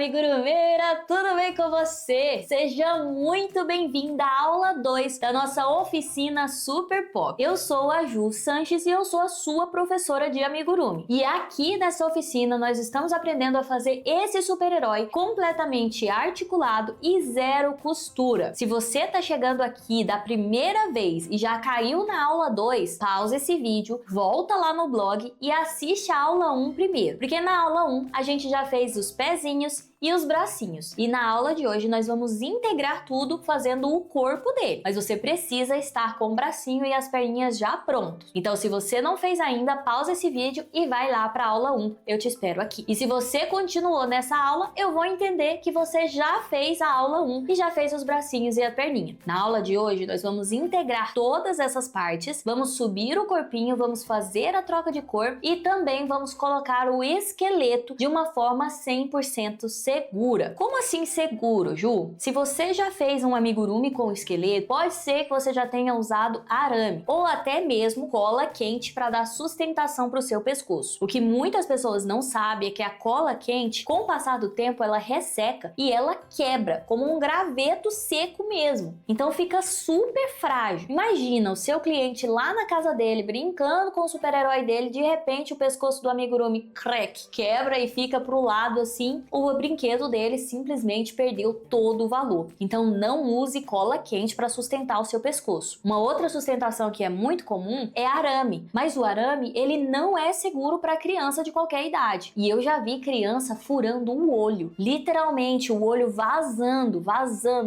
amigurumeira, tudo bem com você? Seja muito bem-vinda à aula 2 da nossa oficina Super Pop. Eu sou a Ju Sanches e eu sou a sua professora de amigurumi. E aqui nessa oficina nós estamos aprendendo a fazer esse super-herói completamente articulado e zero costura. Se você tá chegando aqui da primeira vez e já caiu na aula 2, pausa esse vídeo, volta lá no blog e assiste a aula 1 primeiro, porque na aula 1 a gente já fez os pezinhos e os bracinhos. E na aula de hoje nós vamos integrar tudo fazendo o corpo dele. Mas você precisa estar com o bracinho e as perninhas já prontos. Então se você não fez ainda, pausa esse vídeo e vai lá para a aula 1. Eu te espero aqui. E se você continuou nessa aula, eu vou entender que você já fez a aula 1 e já fez os bracinhos e a perninha. Na aula de hoje nós vamos integrar todas essas partes, vamos subir o corpinho, vamos fazer a troca de cor e também vamos colocar o esqueleto de uma forma 100% segura. Como assim seguro, Ju? Se você já fez um amigurumi com esqueleto, pode ser que você já tenha usado arame ou até mesmo cola quente para dar sustentação para o seu pescoço. O que muitas pessoas não sabem é que a cola quente, com o passar do tempo, ela resseca e ela quebra, como um graveto seco mesmo. Então fica super frágil. Imagina o seu cliente lá na casa dele, brincando com o super-herói dele, de repente o pescoço do amigurumi crack, quebra e fica pro lado assim, o brinquedo dele simplesmente perdeu todo o valor. Então não use cola quente para sustentar o seu pescoço. Uma outra sustentação que é muito comum é arame, mas o arame ele não é seguro para criança de qualquer idade. E eu já vi criança furando o olho, literalmente o olho vazando,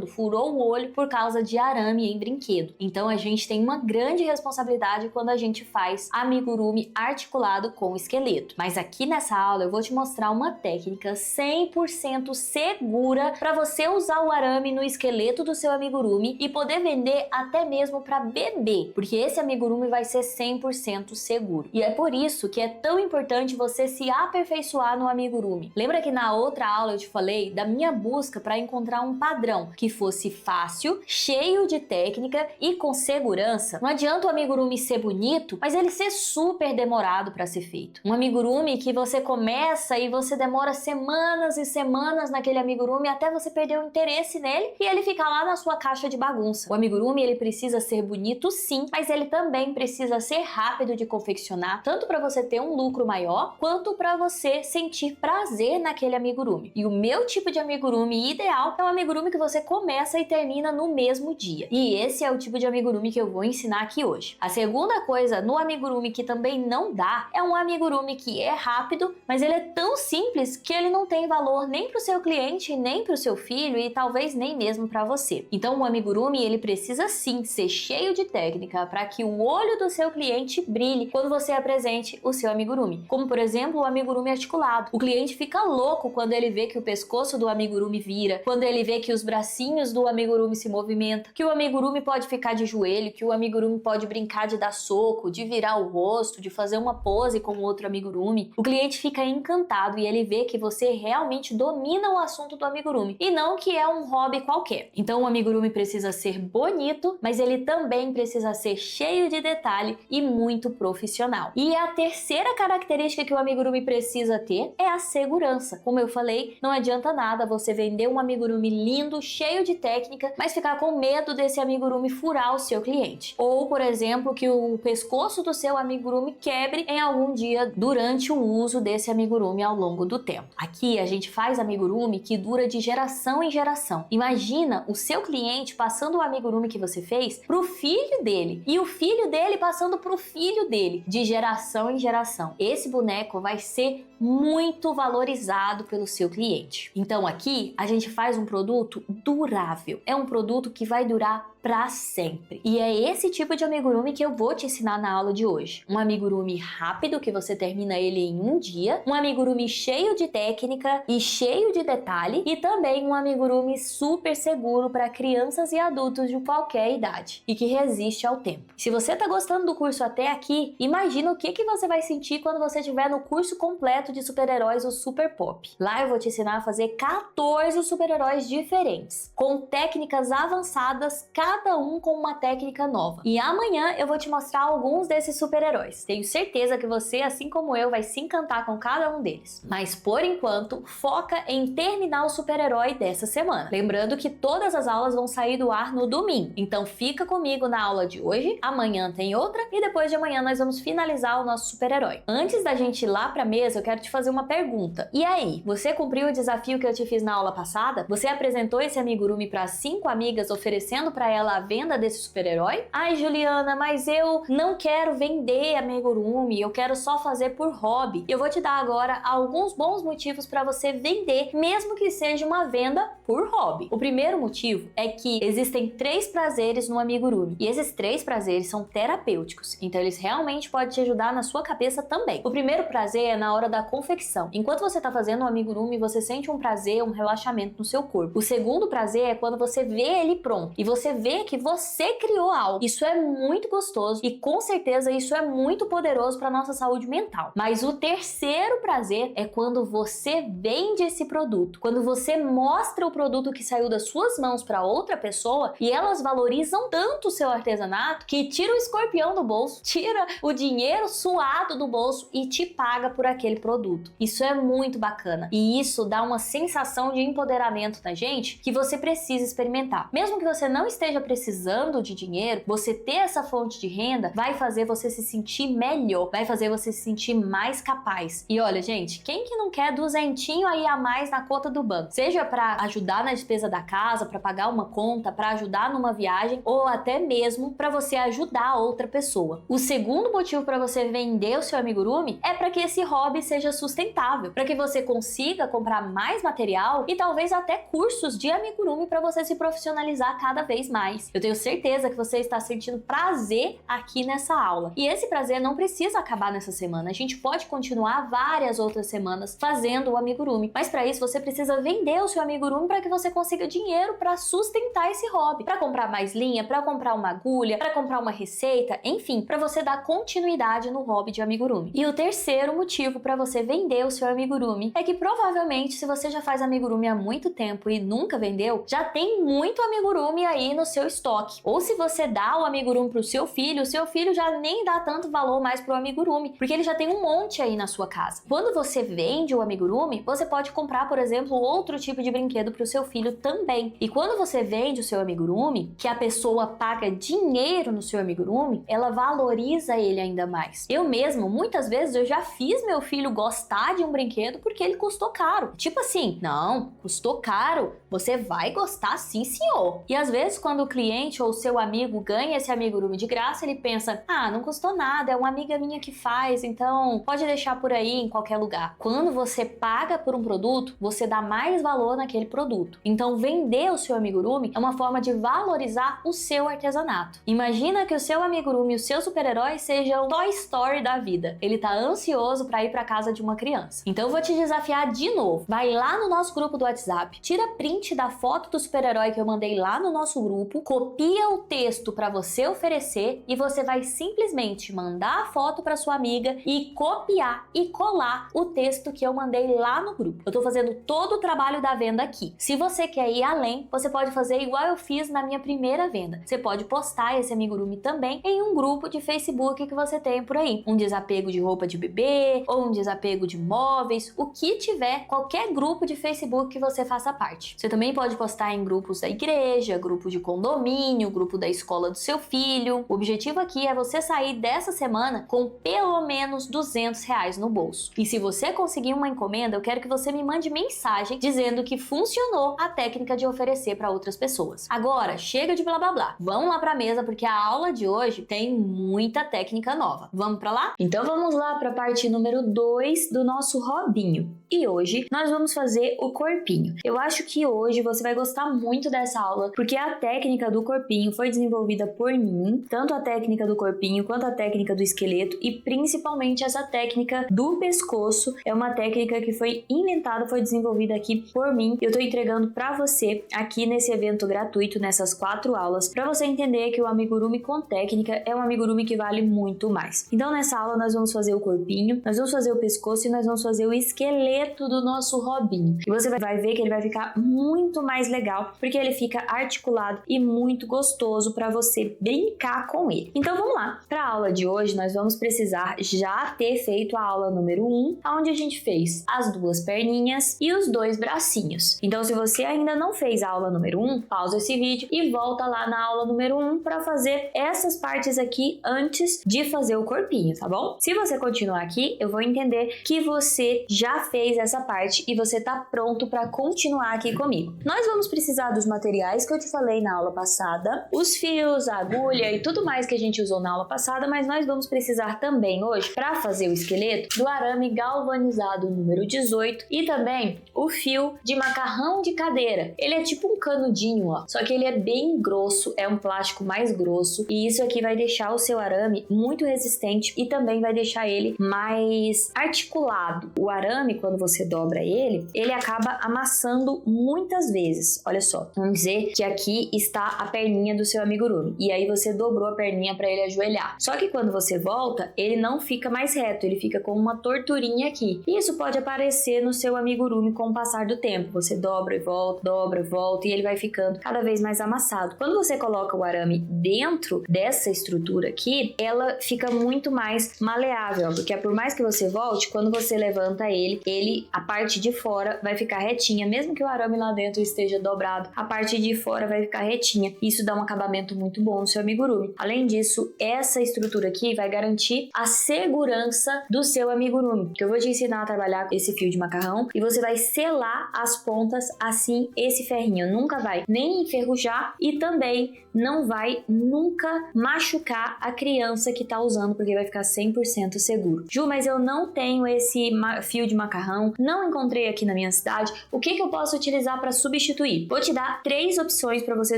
furou o olho por causa de arame em brinquedo. Então a gente tem uma grande responsabilidade quando a gente faz amigurumi articulado com esqueleto. Mas aqui nessa aula eu vou te mostrar uma técnica 100% segura para você usar o arame no esqueleto do seu amigurumi e poder vender até mesmo para bebê, porque esse amigurumi vai ser 100% seguro. E é por isso que é tão importante você se aperfeiçoar no amigurumi. Lembra que na outra aula eu te falei da minha busca para encontrar um padrão que fosse fácil, cheio de técnica e com segurança? Não adianta o amigurumi ser bonito, mas ele ser super demorado para ser feito. Um amigurumi que você começa e você demora semanas e semanas naquele amigurumi até você perder o interesse nele e ele ficar lá na sua caixa de bagunça. O amigurumi ele precisa ser bonito sim, mas ele também precisa ser rápido de confeccionar, tanto para você ter um lucro maior, quanto para você sentir prazer naquele amigurumi. E o meu tipo de amigurumi ideal é um amigurumi que você começa e termina no mesmo dia. E esse é o tipo de amigurumi que eu vou ensinar aqui hoje. A segunda coisa no amigurumi que também não dá é um amigurumi que é rápido, mas ele é tão simples que ele não tem valor nem para o seu cliente, nem para o seu filho e talvez nem mesmo para você. Então o amigurumi ele precisa sim ser cheio de técnica para que o olho do seu cliente brilhe quando você apresente o seu amigurumi. Como por exemplo o amigurumi articulado. O cliente fica louco quando ele vê que o pescoço do amigurumi vira, quando ele vê que os bracinhos do amigurumi se movimentam, que o amigurumi pode ficar de joelho, que o amigurumi pode brincar de dar soco, de virar o rosto, de fazer uma pose com o outro amigurumi. O cliente fica encantado e ele vê que você realmente domina o assunto do amigurumi e não que é um hobby qualquer. Então o amigurumi precisa ser bonito, mas ele também precisa ser cheio de detalhe e muito profissional. E a terceira característica que o amigurumi precisa ter é a segurança. Como eu falei, não adianta nada você vender um amigurumi lindo, cheio de técnica, mas ficar com medo desse amigurumi furar o seu cliente. Ou, por exemplo, que o pescoço do seu amigurumi quebre em algum dia durante o uso desse amigurumi ao longo do tempo. Aqui a gente faz amigurumi que dura de geração em geração. Imagina o seu cliente passando o amigurumi que você fez pro filho dele e o filho dele passando pro filho dele, de geração em geração. Esse boneco vai ser muito valorizado pelo seu cliente. Então aqui a gente faz um produto durável. É um produto que vai durar para sempre. E é esse tipo de amigurumi que eu vou te ensinar na aula de hoje. Um amigurumi rápido que você termina ele em um dia, um amigurumi cheio de técnica e cheio de detalhe e também um amigurumi super seguro para crianças e adultos de qualquer idade e que resiste ao tempo. Se você tá gostando do curso até aqui, imagina o que você vai sentir quando você estiver no curso completo de super-heróis, o Super Pop. Lá eu vou te ensinar a fazer 14 super-heróis diferentes, com técnicas avançadas, cada cada um com uma técnica nova. E amanhã eu vou te mostrar alguns desses super-heróis. Tenho certeza que você, assim como eu, vai se encantar com cada um deles. Mas por enquanto, foca em terminar o super-herói dessa semana. Lembrando que todas as aulas vão sair do ar no domingo. Então fica comigo na aula de hoje, amanhã tem outra e depois de amanhã nós vamos finalizar o nosso super-herói. Antes da gente ir lá pra mesa, eu quero te fazer uma pergunta. E aí, você cumpriu o desafio que eu te fiz na aula passada? Você apresentou esse amigurumi para 5 amigas oferecendo para ela a venda desse super-herói? Ai, Juliana, mas eu não quero vender amigurumi, eu quero só fazer por hobby. Eu vou te dar agora alguns bons motivos para você vender, mesmo que seja uma venda por hobby. O primeiro motivo é que existem 3 prazeres no amigurumi, e esses 3 prazeres são terapêuticos, então eles realmente podem te ajudar na sua cabeça também. O primeiro prazer é na hora da confecção. Enquanto você está fazendo o amigurumi, você sente um prazer, um relaxamento no seu corpo. O segundo prazer é quando você vê ele pronto e você vê que você criou algo. Isso é muito gostoso e com certeza isso é muito poderoso para nossa saúde mental. Mas o terceiro prazer é quando você vende esse produto, quando você mostra o produto que saiu das suas mãos para outra pessoa e elas valorizam tanto o seu artesanato que tira o escorpião do bolso, tira o dinheiro suado do bolso e te paga por aquele produto. Isso é muito bacana e isso dá uma sensação de empoderamento na gente que você precisa experimentar. Mesmo que você não esteja precisando de dinheiro, você ter essa fonte de renda vai fazer você se sentir melhor, vai fazer você se sentir mais capaz. E olha, gente, quem que não quer duzentinho aí a mais na conta do banco? Seja para ajudar na despesa da casa, para pagar uma conta, para ajudar numa viagem ou até mesmo para você ajudar outra pessoa. O segundo motivo para você vender o seu amigurumi é para que esse hobby seja sustentável, para que você consiga comprar mais material e talvez até cursos de amigurumi para você se profissionalizar cada vez mais. Eu tenho certeza que você está sentindo prazer aqui nessa aula. E esse prazer não precisa acabar nessa semana. A gente pode continuar várias outras semanas fazendo o amigurumi. Mas para isso você precisa vender o seu amigurumi para que você consiga dinheiro para sustentar esse hobby, para comprar mais linha, para comprar uma agulha, para comprar uma receita, enfim, para você dar continuidade no hobby de amigurumi. E o terceiro motivo para você vender o seu amigurumi é que provavelmente se você já faz amigurumi há muito tempo e nunca vendeu, já tem muito amigurumi aí no seu estoque. Ou se você dá o amigurumi pro seu filho, o seu filho já nem dá tanto valor mais pro amigurumi, porque ele já tem um monte aí na sua casa. Quando você vende o amigurumi, você pode comprar, por exemplo, outro tipo de brinquedo pro seu filho também. E quando você vende o seu amigurumi, que a pessoa paga dinheiro no seu amigurumi, ela valoriza ele ainda mais. Eu mesmo, muitas vezes, eu já fiz meu filho gostar de um brinquedo porque ele custou caro. Tipo assim, não, custou caro, você vai gostar sim, senhor. E às vezes, quando o cliente ou o seu amigo ganha esse amigurumi de graça, ele pensa, ah, não custou nada, é uma amiga minha que faz, então pode deixar por aí em qualquer lugar. Quando você paga por um produto, você dá mais valor naquele produto. Então, vender o seu amigurumi é uma forma de valorizar o seu artesanato. Imagina que o seu amigurumi, o seu super-herói, seja o Toy Story da vida. Ele tá ansioso para ir para casa de uma criança. Então, eu vou te desafiar de novo. Vai lá no nosso grupo do WhatsApp, tira print da foto do super-herói que eu mandei lá no nosso grupo, copia o texto para você oferecer e você vai simplesmente mandar a foto para sua amiga e copiar e colar o texto que eu mandei lá no grupo. Eu tô fazendo todo o trabalho da venda aqui. Se você quer ir além, você pode fazer igual eu fiz na minha primeira venda. Você pode postar esse amigurumi também em um grupo de Facebook que você tem por aí. Um desapego de roupa de bebê ou um desapego de móveis, o que tiver, qualquer grupo de Facebook que você faça parte. Você também pode postar em grupos da igreja, grupo de condomínio, grupo da escola do seu filho. O objetivo aqui é você sair dessa semana com pelo menos R$200 no bolso. E se você conseguir uma encomenda, eu quero que você me mande mensagem dizendo que funcionou a técnica de oferecer para outras pessoas. Agora, chega de blá blá blá. Vamos lá para a mesa porque a aula de hoje tem muita técnica nova. Vamos para lá? Então vamos lá para a parte número 2 do nosso robinho. E hoje nós vamos fazer o corpinho. Eu acho que hoje você vai gostar muito dessa aula porque a técnica do corpinho foi desenvolvida por mim, tanto a técnica do corpinho quanto a técnica do esqueleto e principalmente essa técnica do pescoço. É uma técnica que foi inventada, foi desenvolvida aqui por mim. Eu tô entregando para você aqui nesse evento gratuito, nessas 4 aulas, para você entender que o amigurumi com técnica é um amigurumi que vale muito mais. Então nessa aula nós vamos fazer o corpinho, nós vamos fazer o pescoço e nós vamos fazer o esqueleto do nosso robinho. E você vai ver que ele vai ficar muito mais legal porque ele fica articulado e muito gostoso para você brincar com ele. Então vamos lá. Para a aula de hoje nós vamos precisar já ter feito a aula número 1, onde a gente fez as duas perninhas e os dois bracinhos. Então se você ainda não fez a aula número 1, pausa esse vídeo e volta lá na aula número 1 para fazer essas partes aqui antes de fazer o corpinho, tá bom? Se você continuar aqui, eu vou entender que você já fez essa parte e você tá pronto para continuar aqui comigo. Nós vamos precisar dos materiais que eu te falei na aula passada, os fios, a agulha e tudo mais que a gente usou na aula passada, mas nós vamos precisar também hoje, para fazer o esqueleto, do arame galvanizado número 18 e também o fio de macarrão de cadeira. Ele é tipo um canudinho, ó, só que ele é bem grosso, é um plástico mais grosso e isso aqui vai deixar o seu arame muito resistente e também vai deixar ele mais articulado. O arame, quando você dobra ele acaba amassando muitas vezes. Olha só, vamos dizer que aqui está a perninha do seu amigurumi e aí você dobrou a perninha para ele ajoelhar. Só que quando você volta, ele não fica mais reto, ele fica com uma torturinha aqui. E isso pode aparecer no seu amigurumi com o passar do tempo. Você dobra e volta e ele vai ficando cada vez mais amassado. Quando você coloca o arame dentro dessa estrutura aqui, ela fica muito mais maleável, porque por mais que você volte, quando você levanta ele, a parte de fora vai ficar retinha, mesmo que o arame lá dentro esteja dobrado, a parte de fora vai ficar retinha. Isso dá um acabamento muito bom no seu amigurumi. Além disso, essa estrutura aqui vai garantir a segurança do seu amigurumi, que eu vou te ensinar a trabalhar com esse fio de macarrão e você vai selar as pontas, assim esse ferrinho nunca vai nem enferrujar e também não vai nunca machucar a criança que tá usando, porque vai ficar 100% seguro. Ju, mas eu não tenho esse fio de macarrão, não encontrei aqui na minha cidade, o que eu posso utilizar para substituir? Vou te dar 3 opções para você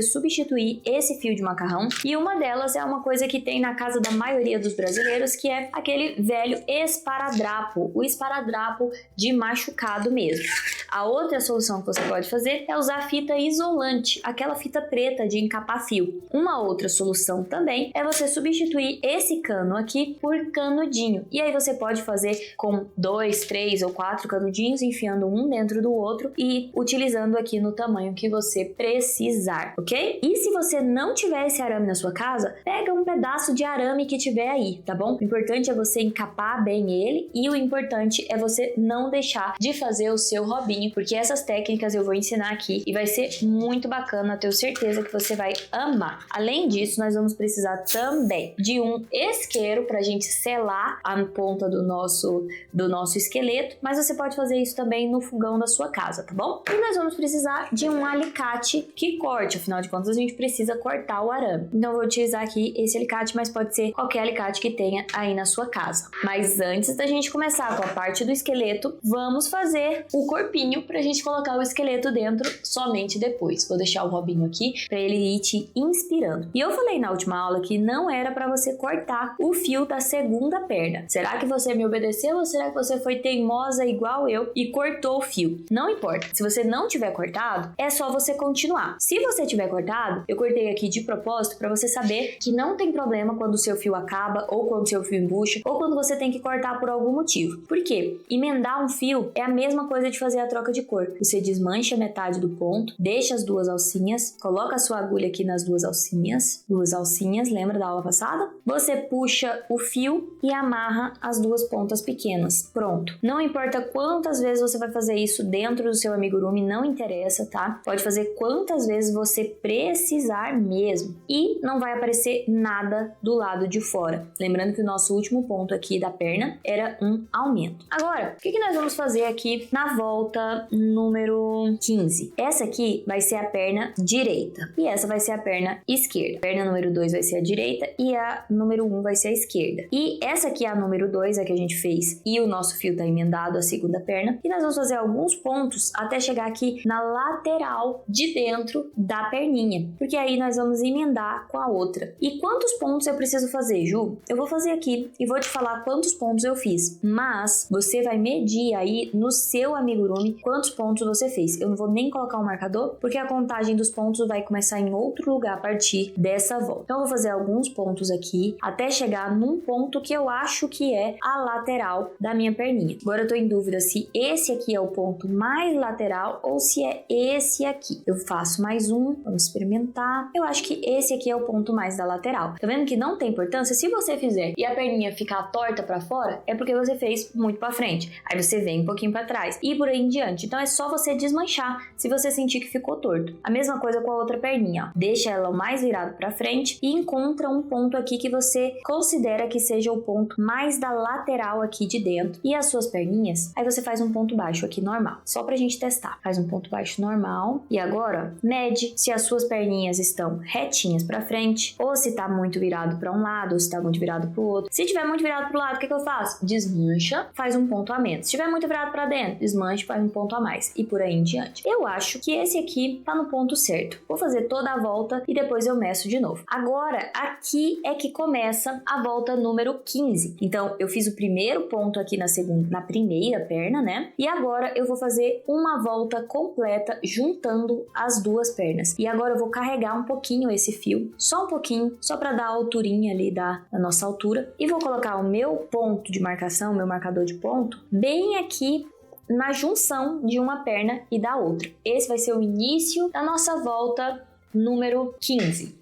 substituir esse fio de macarrão e uma delas é uma coisa que tem na casa da maioria dos brasileiros, que é aquele velho esparadrapo, o esparadrapo de machucado mesmo. A outra solução que você pode fazer é usar fita isolante, aquela fita preta de encapar fio. Uma outra solução também é você substituir esse cano aqui por canudinho. E aí você pode fazer com 2, 3 ou 4 canudinhos, enfiando um dentro do outro e utilizando aqui no tamanho que você precisar, ok? E se você não tiver esse arame na sua casa, pega um pedaço de arame que tiver aí, tá bom? O importante é você encapar bem ele e o importante é você não deixar de fazer o seu robinho, porque essas técnicas eu vou ensinar aqui e vai ser muito bacana, eu tenho certeza que você vai amar. Além disso, nós vamos precisar também de um isqueiro para a gente selar a ponta do nosso esqueleto, mas você pode fazer isso também no fogão da sua casa, tá bom? E nós vamos precisar de um alicate que corte, afinal de contas a gente precisa cortar o arame. Então eu vou utilizar aqui esse alicate, mas pode ser qualquer alicate que tenha aí na sua casa. Mas antes da gente começar com a parte do esqueleto, vamos fazer o corpinho pra gente colocar o esqueleto dentro somente depois. Vou deixar o Robinho aqui para ele ir te inspirando. E eu falei na última aula que não era para você cortar o fio da segunda perna. Será que você me obedeceu ou será que você foi teimosa igual eu e cortou o fio? Não importa. Se você não tiver cortado, é só você continuar. Se você tiver cortado, eu cortei aqui de propósito para você saber que não tem problema quando o seu fio acaba ou quando o seu fio embucha ou quando você tem que cortar por algum motivo. Por quê? Emendar um fio é a mesma coisa de fazer a troca de cor. Você desmancha metade do ponto, deixa as duas alcinhas, coloca a sua agulha aqui nas duas alcinhas, lembra da aula passada? Você puxa o fio e amarra as duas pontas pequenas. Pronto. Não importa quantas vezes você vai fazer isso dentro do seu amigurumi, não interessa, tá? Pode fazer quantas vezes você precisar mesmo. E não vai aparecer nada do lado de fora. Lembrando que o nosso último ponto aqui da perna era um aumento. Agora, o que nós vamos fazer aqui na volta número 15? Essa aqui vai ser a perna direita e essa vai ser a perna esquerda. A perna número 2 vai ser a direita e a número 1 vai ser a esquerda. E essa aqui é a número 2, a que a gente fez, e o nosso fio tá emendado à segunda perna. E nós vamos fazer alguns pontos até chegar aqui na lateral de dentro da perninha, porque aí nós vamos emendar com a outra. E quantos pontos eu preciso fazer, Ju? Eu vou fazer aqui e vou te falar quantos pontos eu fiz, mas você vai medir aí no seu amigurumi quantos pontos você fez. Eu não vou nem colocar um marcador, porque a contagem dos pontos vai começar em outro lugar a partir dessa volta. Então eu vou fazer alguns pontos aqui até chegar num ponto que eu acho que é a lateral da minha perninha. Agora eu tô em dúvida se esse aqui é o ponto mais lateral ou se é esse aqui. Eu faço mais um, vamos experimentar. Eu acho que esse aqui é o ponto mais da lateral. Tá vendo que não tem importância? Se você fizer e a perninha ficar torta pra fora, é porque você fez muito pra frente. Aí você vem um pouquinho pra trás e por aí em diante. Então é só você desmanchar se você sentir que ficou torto. A mesma coisa com a outra perninha, ó. Deixa ela o mais virado pra frente e encontra um ponto aqui que você considera que seja o ponto mais da lateral aqui de dentro. E as suas perninhas, aí você faz um ponto baixo aqui normal. Só pra gente testar. Faz um ponto baixo normal. E agora, mede se as suas perninhas estão retinhas pra frente, ou se tá muito virado pra um lado, ou se tá muito virado pro outro. Se tiver muito virado pro lado, o que eu faço? Desmancha, faz um ponto a menos. Se tiver muito virado pra dentro, desmancha, faz um ponto a mais. E por aí em diante. Eu acho que esse aqui tá no ponto certo. Vou fazer toda a volta e depois eu meço de novo. Agora, aqui é que começa a volta número 15. Então, eu fiz o primeiro ponto aqui na primeira perna, né? E agora eu vou fazer uma volta completa juntando as duas pernas. E agora eu vou carregar um pouquinho esse fio, só um pouquinho, só para dar a alturinha ali da nossa altura. E vou colocar o meu ponto de marcação, meu marcador de ponto, bem aqui na junção de uma perna e da outra. Esse vai ser o início da nossa volta número 15.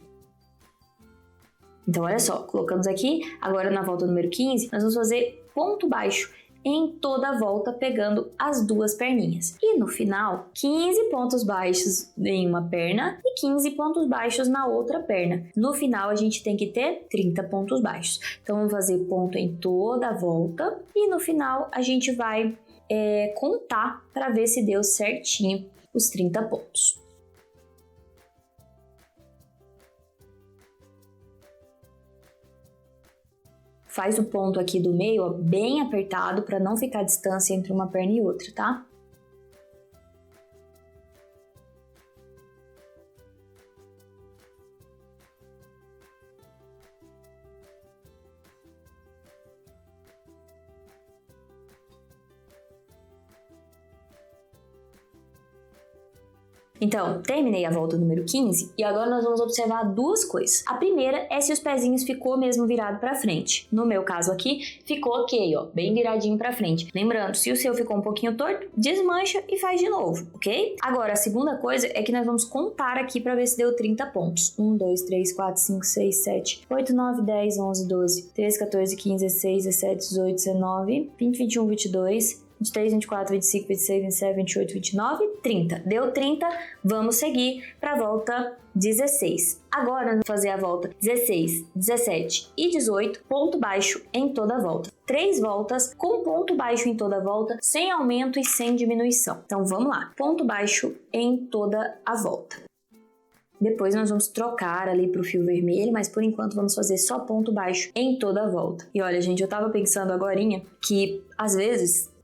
Então, olha só, colocamos aqui, agora na volta número 15, nós vamos fazer ponto baixo em toda a volta, pegando as duas perninhas. E no final, 15 pontos baixos em uma perna e 15 pontos baixos na outra perna. No final, a gente tem que ter 30 pontos baixos. Então, vamos fazer ponto em toda a volta e no final, a gente vai contar para ver se deu certinho os 30 pontos. Faz o ponto aqui do meio, ó, bem apertado para não ficar distância entre uma perna e outra, tá? Então, terminei a volta número 15 e agora nós vamos observar duas coisas. A primeira é se os pezinhos ficou mesmo virado para frente. No meu caso aqui, ficou ok, ó, bem viradinho para frente. Lembrando, se o seu ficou um pouquinho torto, desmancha e faz de novo, ok? Agora, a segunda coisa é que nós vamos contar aqui para ver se deu 30 pontos. 1, 2, 3, 4, 5, 6, 7, 8, 9, 10, 11, 12, 13, 14, 15, 16, 17, 18, 19, 20, 21, 22... 23, 24, 25, 26, 27, 28, 29, 30. Deu 30, vamos seguir para a volta 16. Agora, vamos fazer a volta 16, 17 e 18, ponto baixo em toda a volta. 3 voltas com ponto baixo em toda a volta, sem aumento e sem diminuição. Então, vamos lá. Ponto baixo em toda a volta. Depois nós vamos trocar ali pro fio vermelho, mas por enquanto vamos fazer só ponto baixo em toda a volta. E olha, gente, eu tava pensando agorinha que, às vezes,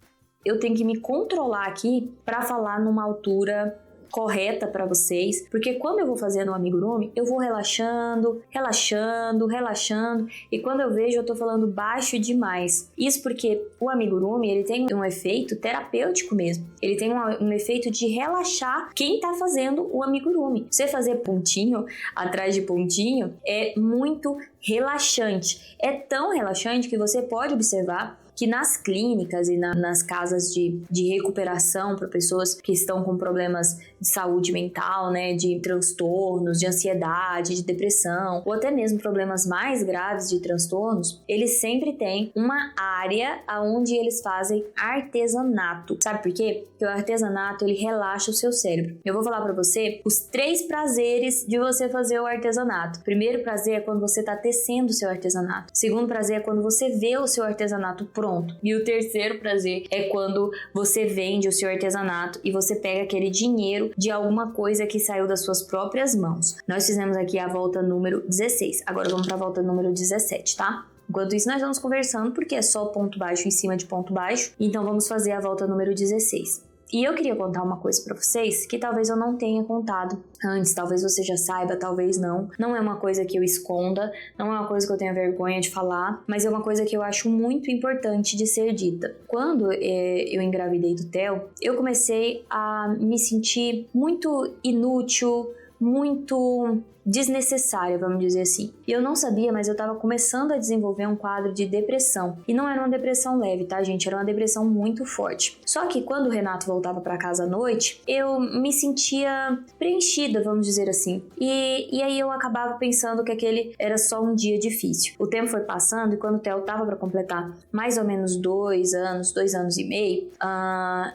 eu tenho que me controlar aqui para falar numa altura correta para vocês, porque quando eu vou fazer no amigurumi, eu vou relaxando, relaxando, relaxando, e quando eu vejo eu tô falando baixo demais. Isso porque o amigurumi, ele tem um efeito terapêutico mesmo. Ele tem um efeito de relaxar quem tá fazendo o amigurumi. Você fazer pontinho atrás de pontinho é muito relaxante. É tão relaxante que você pode observar que nas clínicas e nas casas de recuperação para pessoas que estão com problemas de saúde mental, né, de transtornos, de ansiedade, de depressão, ou até mesmo problemas mais graves de transtornos, eles sempre têm uma área onde eles fazem artesanato. Sabe por quê? Porque o artesanato, ele relaxa o seu cérebro. Eu vou falar para você os 3 prazeres de você fazer o artesanato. O primeiro prazer é quando você está tecendo o seu artesanato. O segundo prazer é quando você vê o seu artesanato pronto. E o terceiro prazer é quando você vende o seu artesanato e você pega aquele dinheiro de alguma coisa que saiu das suas próprias mãos. Nós fizemos aqui a volta número 16. Agora vamos para a volta número 17, tá? Enquanto isso, nós vamos conversando porque é só ponto baixo em cima de ponto baixo. Então vamos fazer a volta número 16. E eu queria contar uma coisa pra vocês que talvez eu não tenha contado antes, talvez você já saiba, talvez não. Não é uma coisa que eu esconda, não é uma coisa que eu tenha vergonha de falar, mas é uma coisa que eu acho muito importante de ser dita. Quando eu engravidei do Theo, eu comecei a me sentir muito inútil, muito desnecessária, vamos dizer assim. E eu não sabia, mas eu tava começando a desenvolver um quadro de depressão. E não era uma depressão leve, tá, gente? Era uma depressão muito forte. Só que quando o Renato voltava pra casa à noite, eu me sentia preenchida, vamos dizer assim. E aí eu acabava pensando que aquele era só um dia difícil. O tempo foi passando e quando o Theo tava pra completar mais ou menos 2 anos e meio,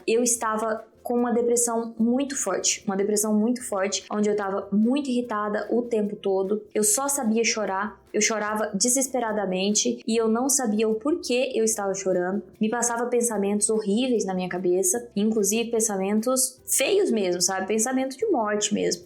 eu estava com uma depressão muito forte, onde eu tava muito irritada o tempo todo, eu só sabia chorar, eu chorava desesperadamente e eu não sabia o porquê eu estava chorando, me passava pensamentos horríveis na minha cabeça, inclusive pensamentos feios mesmo, sabe? Pensamento de morte mesmo.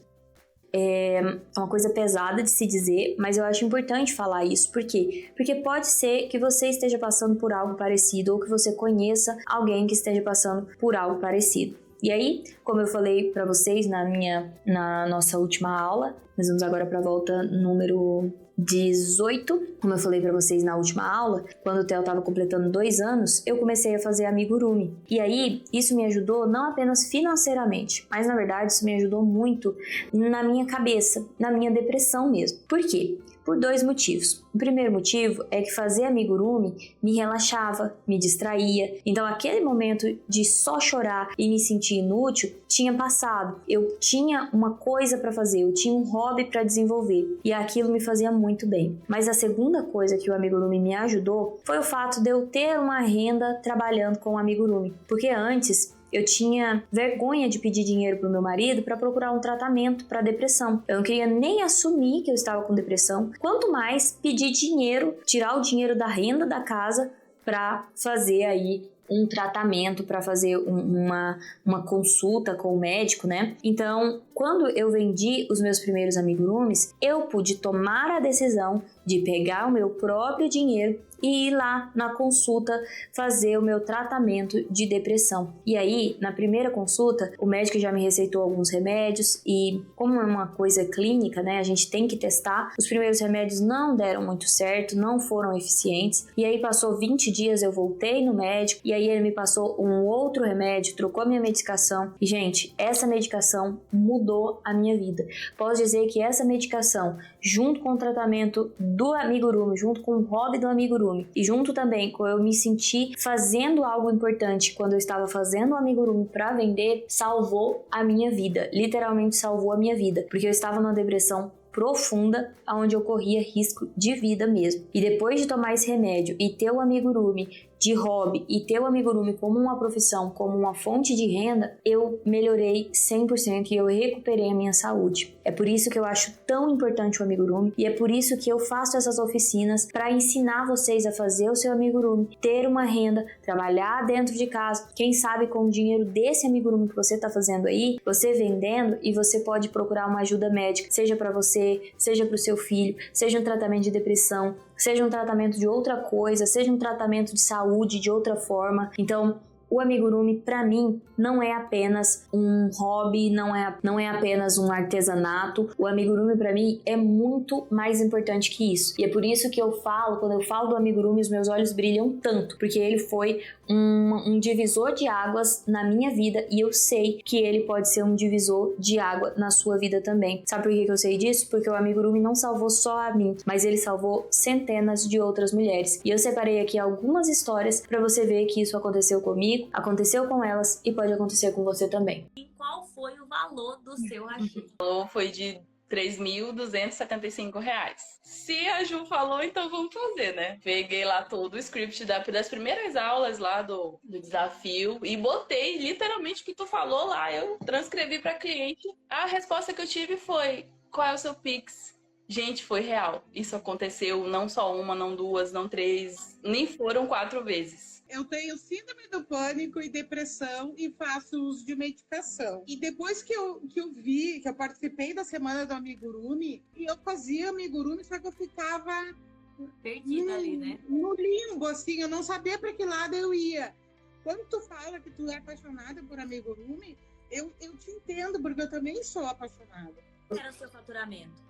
É uma coisa pesada de se dizer, mas eu acho importante falar isso. Por quê? Porque pode ser que você esteja passando por algo parecido ou que você conheça alguém que esteja passando por algo parecido. E aí, como eu falei para vocês na nossa última aula, nós vamos agora para a volta número 18. Como eu falei para vocês na última aula, quando o Theo estava completando 2 anos, eu comecei a fazer amigurumi. E aí, isso me ajudou não apenas financeiramente, mas na verdade isso me ajudou muito na minha cabeça, na minha depressão mesmo. Por quê? Por 2 motivos. O primeiro motivo é que fazer amigurumi me relaxava, me distraía. Então aquele momento de só chorar e me sentir inútil tinha passado. Eu tinha uma coisa para fazer, eu tinha um hobby para desenvolver e aquilo me fazia muito bem. Mas a segunda coisa que o amigurumi me ajudou foi o fato de eu ter uma renda trabalhando com o amigurumi. Porque antes eu tinha vergonha de pedir dinheiro pro meu marido para procurar um tratamento para depressão. Eu não queria nem assumir que eu estava com depressão, quanto mais pedir dinheiro, tirar o dinheiro da renda da casa para fazer aí um tratamento, para fazer uma consulta com o médico, né? Então, quando eu vendi os meus primeiros amigurumis, eu pude tomar a decisão de pegar o meu próprio dinheiro e ir lá na consulta fazer o meu tratamento de depressão. E aí, na primeira consulta, o médico já me receitou alguns remédios e como é uma coisa clínica, né, a gente tem que testar. Os primeiros remédios não deram muito certo, não foram eficientes. E aí passou 20 dias, eu voltei no médico e aí ele me passou um outro remédio, trocou minha medicação. E, gente, essa medicação mudou a minha vida. Posso dizer que essa medicação, junto com o tratamento do amigurumi, junto com o hobby do amigurumi, e junto também com eu me sentir fazendo algo importante quando eu estava fazendo o amigurumi para vender, salvou a minha vida, literalmente salvou a minha vida, porque eu estava numa depressão profunda, onde eu corria risco de vida mesmo. E depois de tomar esse remédio e ter o amigurumi de hobby e ter o amigurumi como uma profissão, como uma fonte de renda, eu melhorei 100% e eu recuperei a minha saúde. É por isso que eu acho tão importante o amigurumi e é por isso que eu faço essas oficinas para ensinar vocês a fazer o seu amigurumi, ter uma renda, trabalhar dentro de casa, quem sabe com o dinheiro desse amigurumi que você está fazendo aí, você vendendo e você pode procurar uma ajuda médica, seja para você, seja para o seu filho, seja um tratamento de depressão, seja um tratamento de outra coisa, seja um tratamento de saúde de outra forma. Então, o amigurumi, para mim, não é apenas um hobby, não é apenas um artesanato. O amigurumi, para mim, é muito mais importante que isso. E é por isso que eu falo, quando eu falo do amigurumi, os meus olhos brilham tanto, porque ele foi um divisor de águas na minha vida e eu sei que ele pode ser um divisor de água na sua vida também. Sabe por que eu sei disso? Porque o amigurumi não salvou só a mim, mas ele salvou centenas de outras mulheres. E eu separei aqui algumas histórias para você ver que isso aconteceu comigo, aconteceu com elas e pode acontecer com você também. E qual foi o valor do seu rachê? O valor foi de R$3.275. Se a Ju falou, então vamos fazer, né? Peguei lá todo o script das primeiras aulas lá do desafio e botei literalmente o que tu falou lá. Eu transcrevi para cliente. A resposta que eu tive foi: qual é o seu Pix? Gente, foi real. Isso aconteceu não só uma, não duas, não três, nem foram 4 vezes. Eu tenho síndrome do pânico e depressão e faço uso de medicação. E depois que eu participei da semana do amigurumi, e eu fazia amigurumi, só que eu ficava Perdida ali, né? no limbo, assim, eu não sabia para que lado eu ia. Quando tu fala que tu é apaixonada por amigurumi, eu te entendo, porque eu também sou apaixonada. Qual era o seu faturamento?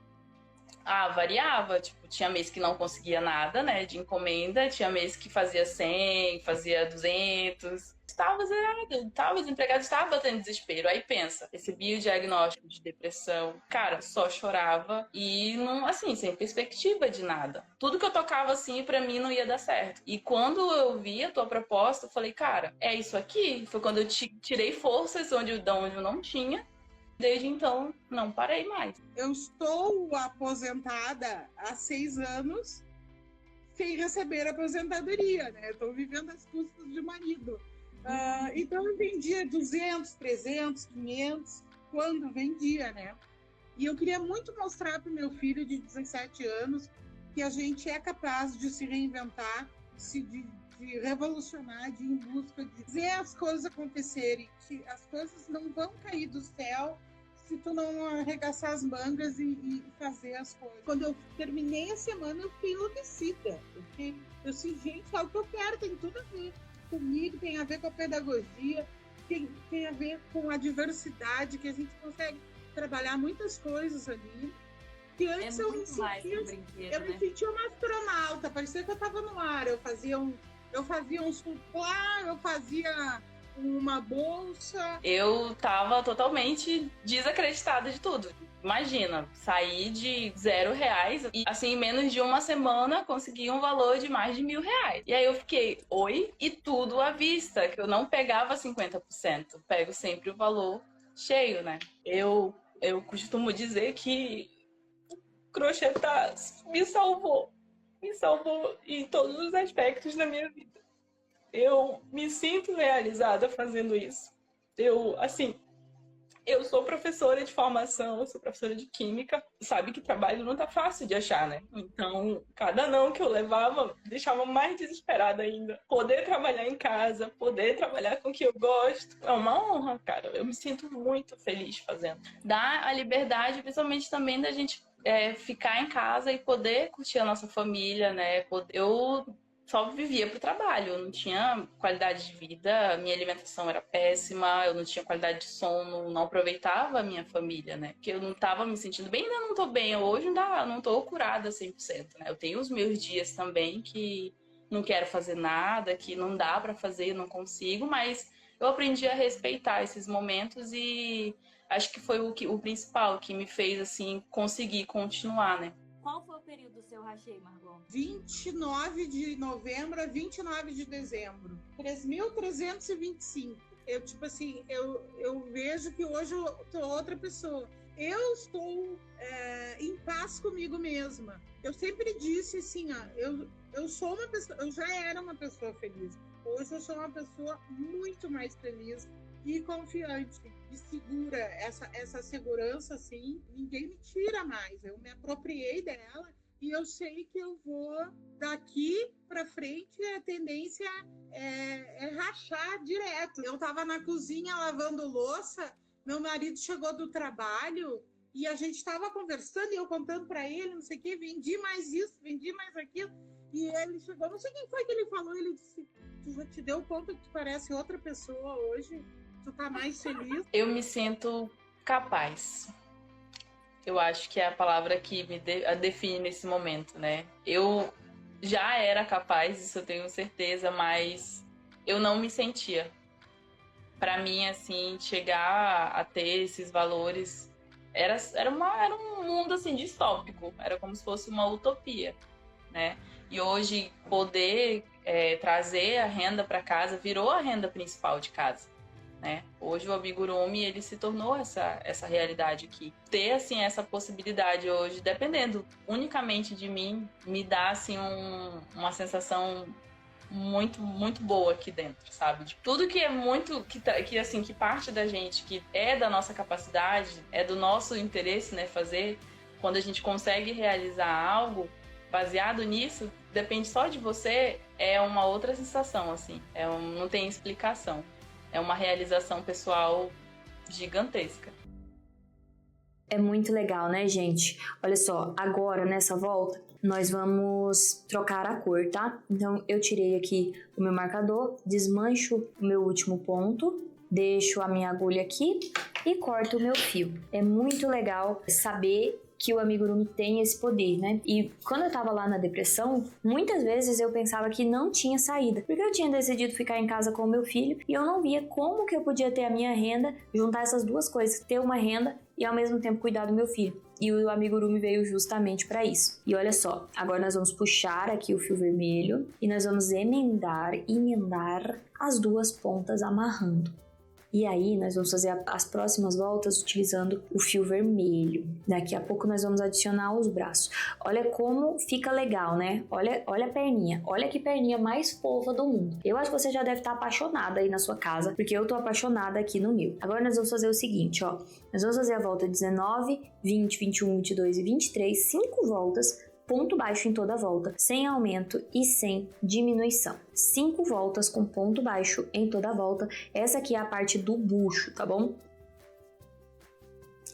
Variava, tipo, tinha mês que não conseguia nada, né, de encomenda, tinha mês que fazia 100, fazia 200, estava zerado, estava desempregado, estava batendo desespero. Aí pensa, recebi o diagnóstico de depressão, cara, só chorava e não, assim, sem perspectiva de nada. Tudo que eu tocava assim, pra mim não ia dar certo. E quando eu vi a tua proposta, eu falei, cara, é isso aqui. Foi quando eu tirei forças de onde eu não tinha. Desde então, não parei mais. Eu estou aposentada há 6 anos sem receber aposentadoria, né? Estou vivendo às custas de marido. Então eu vendia 200, 300, 500, quando vendia, né? E eu queria muito mostrar para o meu filho de 17 anos que a gente é capaz de se reinventar, de revolucionar, de ir em busca de fazer as coisas acontecerem, que as coisas não vão cair do céu se tu não arregaçar as mangas e fazer as coisas. Quando eu terminei a semana, eu fiquei enlouquecida. Eu disse, gente, é o que eu quero, tem tudo a ver comigo, tem a ver com a pedagogia, tem a ver com a diversidade, que a gente consegue trabalhar muitas coisas ali. Que antes eu me sentia uma astronauta, parecia que eu estava no ar. Eu fazia um suplá, eu fazia uma bolsa. Eu tava totalmente desacreditada de tudo. Imagina, saí de R$0 e assim, em menos de uma semana consegui um valor de mais de R$1.000. E aí eu fiquei, oi? E tudo à vista, que eu não pegava 50%, pego sempre o valor cheio, né? Eu costumo dizer que crochetar me salvou em todos os aspectos da minha vida. Eu me sinto realizada fazendo isso. Eu sou professora de formação, eu sou professora de química. Sabe que trabalho não tá fácil de achar, né? Então, cada não que eu levava deixava mais desesperada ainda. Poder trabalhar em casa, poder trabalhar com o que eu gosto, é uma honra, cara. Eu me sinto muito feliz fazendo. Dá a liberdade, principalmente também da gente ficar em casa e poder curtir a nossa família, né? Eu só vivia pro trabalho, eu não tinha qualidade de vida, minha alimentação era péssima, eu não tinha qualidade de sono, não aproveitava a minha família, né? Porque eu não tava me sentindo bem, ainda não tô bem, hoje não tô curada 100%, né? Eu tenho os meus dias também que não quero fazer nada, que não dá pra fazer, não consigo, mas eu aprendi a respeitar esses momentos e acho que foi o principal que me fez, assim, conseguir continuar, né? Qual foi o período do seu rachê, Margot? 29 de novembro a 29 de dezembro. 3.325. Eu, tipo assim, eu vejo que hoje eu tô outra pessoa. Eu estou em paz comigo mesma. Eu sempre disse assim, ó, eu sou uma pessoa, eu já era uma pessoa feliz. Hoje eu sou uma pessoa muito mais feliz e confiante e segura. Essa segurança, assim, ninguém me tira mais. Eu me apropriei dela e eu sei que eu vou, daqui para frente, a tendência é rachar direto. Eu estava na cozinha lavando louça, meu marido chegou do trabalho e a gente estava conversando e eu contando para ele, não sei o que, vendi mais isso, vendi mais aquilo. E ele chegou, não sei quem foi que ele falou, ele disse, tu já te deu conta que tu parece outra pessoa hoje? Tu tá mais feliz? Eu me sinto capaz. Eu acho que é a palavra que me define nesse momento, né? Eu já era capaz, isso eu tenho certeza, mas eu não me sentia. Para mim, assim, chegar a ter esses valores era um mundo assim distópico. Era como se fosse uma utopia, né? E hoje poder trazer a renda para casa virou a renda principal de casa. Né? Hoje o amigurumi ele se tornou essa realidade aqui. Ter assim essa possibilidade hoje, dependendo unicamente de mim, me dá assim uma sensação muito muito boa aqui dentro, sabe? De tudo que é muito que parte da gente, que é da nossa capacidade, é do nosso interesse, né, fazer, quando a gente consegue realizar algo baseado nisso, depende só de você, é uma outra sensação assim, não tem explicação. É uma realização pessoal gigantesca. É muito legal, né, gente? Olha só, agora, nessa volta, nós vamos trocar a cor, tá? Então, eu tirei aqui o meu marcador, desmancho o meu último ponto, deixo a minha agulha aqui e corto o meu fio. É muito legal saber que o amigurumi tem esse poder, né? E quando eu tava lá na depressão, muitas vezes eu pensava que não tinha saída, porque eu tinha decidido ficar em casa com o meu filho e eu não via como que eu podia ter a minha renda, juntar essas duas coisas, ter uma renda e ao mesmo tempo cuidar do meu filho. E o amigurumi veio justamente para isso. E olha só, agora nós vamos puxar aqui o fio vermelho e nós vamos emendar as duas pontas amarrando. E aí nós vamos fazer as próximas voltas utilizando o fio vermelho. Daqui a pouco nós vamos adicionar os braços. Olha como fica legal, né? Olha a perninha. Olha que perninha mais fofa do mundo. Eu acho que você já deve estar apaixonada aí na sua casa, porque eu tô apaixonada aqui no meu. Agora nós vamos fazer o seguinte, ó. Nós vamos fazer a volta 19, 20, 21, 22 e 23, 5 voltas, ponto baixo em toda a volta, sem aumento e sem diminuição. 5 voltas com ponto baixo em toda a volta. Essa aqui é a parte do bucho, tá bom?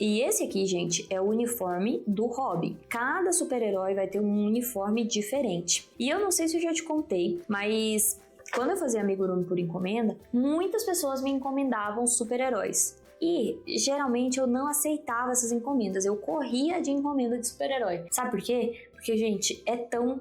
E esse aqui, gente, é o uniforme do Robin. Cada super-herói vai ter um uniforme diferente. E eu não sei se eu já te contei, mas quando eu fazia amigurumi por encomenda, muitas pessoas me encomendavam super-heróis. E, geralmente, eu não aceitava essas encomendas. Eu corria de encomenda de super-herói. Sabe por quê? Porque, gente, é tão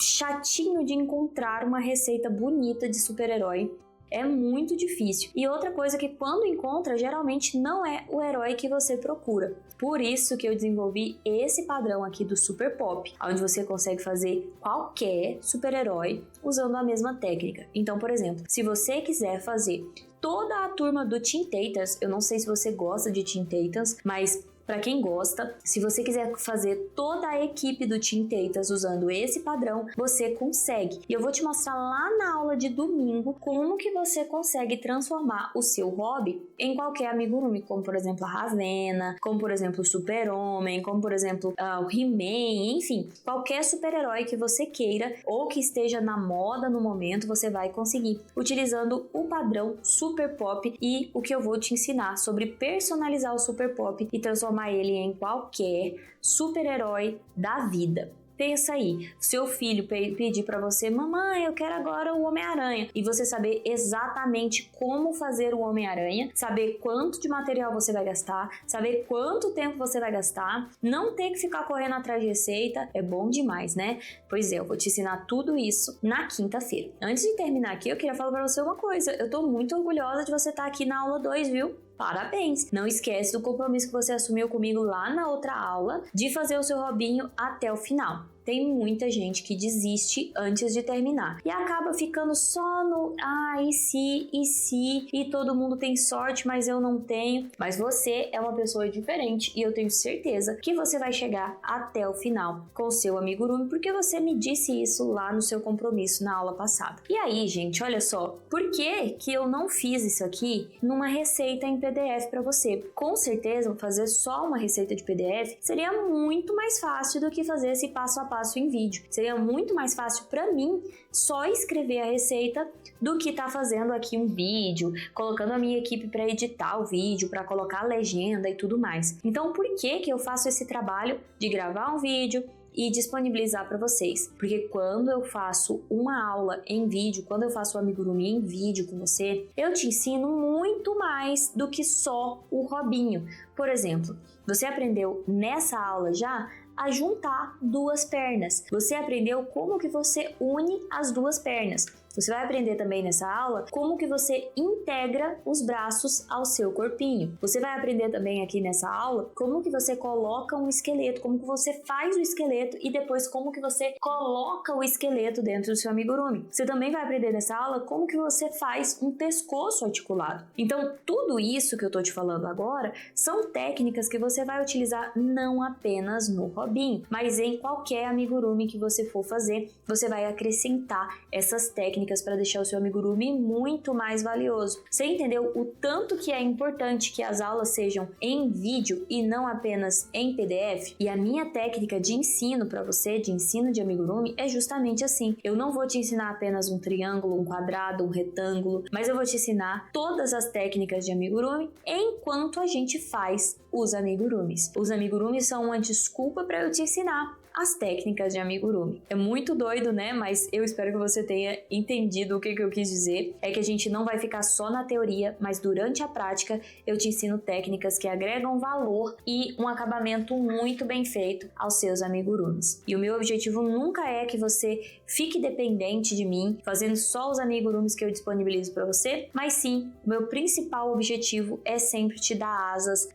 chatinho de encontrar uma receita bonita de super-herói. É muito difícil. E outra coisa que quando encontra, geralmente não é o herói que você procura. Por isso que eu desenvolvi esse padrão aqui do Super Pop, onde você consegue fazer qualquer super-herói usando a mesma técnica. Então, por exemplo, se você quiser fazer toda a turma do Teen Titans, eu não sei se você gosta de Teen Titans, mas para quem gosta, se você quiser fazer toda a equipe do Teen Titans usando esse padrão, você consegue. E eu vou te mostrar lá na aula de domingo como que você consegue transformar o seu hobby em qualquer amigurumi, como por exemplo a Ravena, como por exemplo o Super-Homem, como por exemplo o He-Man, enfim, qualquer super-herói que você queira ou que esteja na moda no momento, você vai conseguir, utilizando o padrão Super Pop e o que eu vou te ensinar sobre personalizar o Super Pop e transformar ele em qualquer super-herói da vida. Pensa aí, seu filho pedir para você, mamãe, eu quero agora o Homem-Aranha, e você saber exatamente como fazer o Homem-Aranha, saber quanto de material você vai gastar, saber quanto tempo você vai gastar, não ter que ficar correndo atrás de receita, é bom demais, né? Pois é, eu vou te ensinar tudo isso na quinta-feira. Antes de terminar aqui, eu queria falar para você uma coisa, eu tô muito orgulhosa de você estar aqui na aula 2, viu? Parabéns! Não esquece do compromisso que você assumiu comigo lá na outra aula de fazer o seu Robinho até o final. Tem muita gente que desiste antes de terminar e acaba ficando só no e se, e todo mundo tem sorte, mas eu não tenho. Mas você é uma pessoa diferente e eu tenho certeza que você vai chegar até o final com o seu amigurumi, porque você me disse isso lá no seu compromisso na aula passada. E aí, gente, olha só, por que eu não fiz isso aqui numa receita em PDF para você? Com certeza, fazer só uma receita de PDF seria muito mais fácil do que fazer esse passo a passo em vídeo. Seria muito mais fácil para mim só escrever a receita do que tá fazendo aqui um vídeo, colocando a minha equipe para editar o vídeo, para colocar a legenda e tudo mais. Então, por que eu faço esse trabalho de gravar um vídeo e disponibilizar para vocês? Porque quando eu faço uma aula em vídeo, quando eu faço o amigurumi em vídeo com você, eu te ensino muito mais do que só o Robinho. Por exemplo, você aprendeu nessa aula já a juntar duas pernas. Você aprendeu como que você une as duas pernas. Você vai aprender também nessa aula como que você integra os braços ao seu corpinho. Você vai aprender também aqui nessa aula como que você coloca um esqueleto, como que você faz o esqueleto e depois como que você coloca o esqueleto dentro do seu amigurumi. Você também vai aprender nessa aula como que você faz um pescoço articulado. Então, tudo isso que eu tô te falando agora são técnicas que você vai utilizar não apenas no Robinho, mas em qualquer amigurumi que você for fazer, você vai acrescentar essas técnicas para deixar o seu amigurumi muito mais valioso. Você entendeu o tanto que é importante que as aulas sejam em vídeo e não apenas em PDF? E a minha técnica de ensino para você, de ensino de amigurumi, é justamente assim. Eu não vou te ensinar apenas um triângulo, um quadrado, um retângulo, mas eu vou te ensinar todas as técnicas de amigurumi enquanto a gente faz os amigurumis. Os amigurumis são uma desculpa para eu te ensinar as técnicas de amigurumi. É muito doido, né? Mas eu espero que você tenha entendido o que eu quis dizer. É que a gente não vai ficar só na teoria, mas durante a prática eu te ensino técnicas que agregam valor e um acabamento muito bem feito aos seus amigurumis. E o meu objetivo nunca é que você fique dependente de mim, fazendo só os amigurumis que eu disponibilizo para você, mas sim, o meu principal objetivo é sempre te dar asas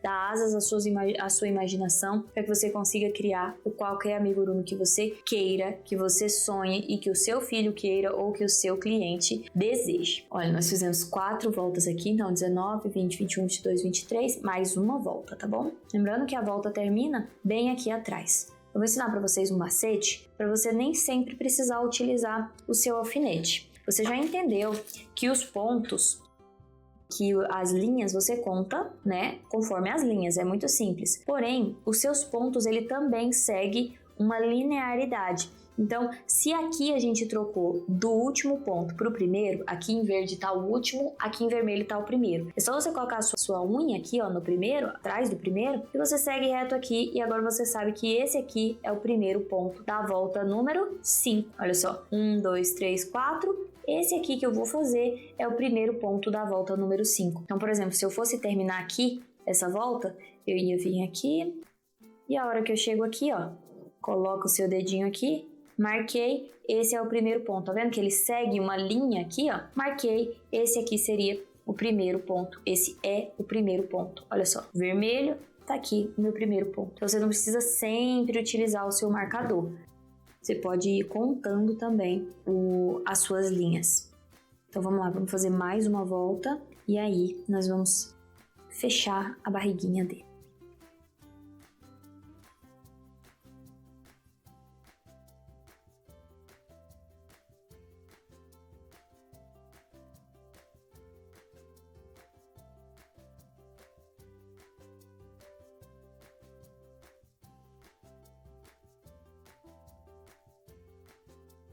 à sua imaginação, para que você consiga criar o qualquer amigurumi que você queira, que você sonhe e que o seu filho queira ou que o seu cliente deseje. Olha, nós fizemos 4 voltas aqui, então 19, 20, 21, 22, 23, mais uma volta, tá bom? Lembrando que a volta termina bem aqui atrás. Eu vou ensinar para vocês um macete para você nem sempre precisar utilizar o seu alfinete. Você já entendeu que os pontos, que as linhas você conta, né, conforme as linhas, é muito simples. Porém, os seus pontos, ele também segue uma linearidade. Então, se aqui a gente trocou do último ponto para o primeiro, aqui em verde está o último, aqui em vermelho está o primeiro. É só você colocar a sua unha aqui, ó, no primeiro, atrás do primeiro, e você segue reto aqui, e agora você sabe que esse aqui é o primeiro ponto da volta número 5. Olha só, 1, 2, 3, 4... Esse aqui que eu vou fazer é o primeiro ponto da volta número 5. Então, por exemplo, se eu fosse terminar aqui, essa volta, eu ia vir aqui, e a hora que eu chego aqui, ó, coloco o seu dedinho aqui, marquei, esse é o primeiro ponto. Tá vendo que ele segue uma linha aqui, ó? Marquei, esse aqui seria o primeiro ponto. Esse é o primeiro ponto. Olha só, vermelho, tá aqui o meu primeiro ponto. Então, você não precisa sempre utilizar o seu marcador. Você pode ir contando também as suas linhas. Então vamos lá, vamos fazer mais uma volta e aí nós vamos fechar a barriguinha dele.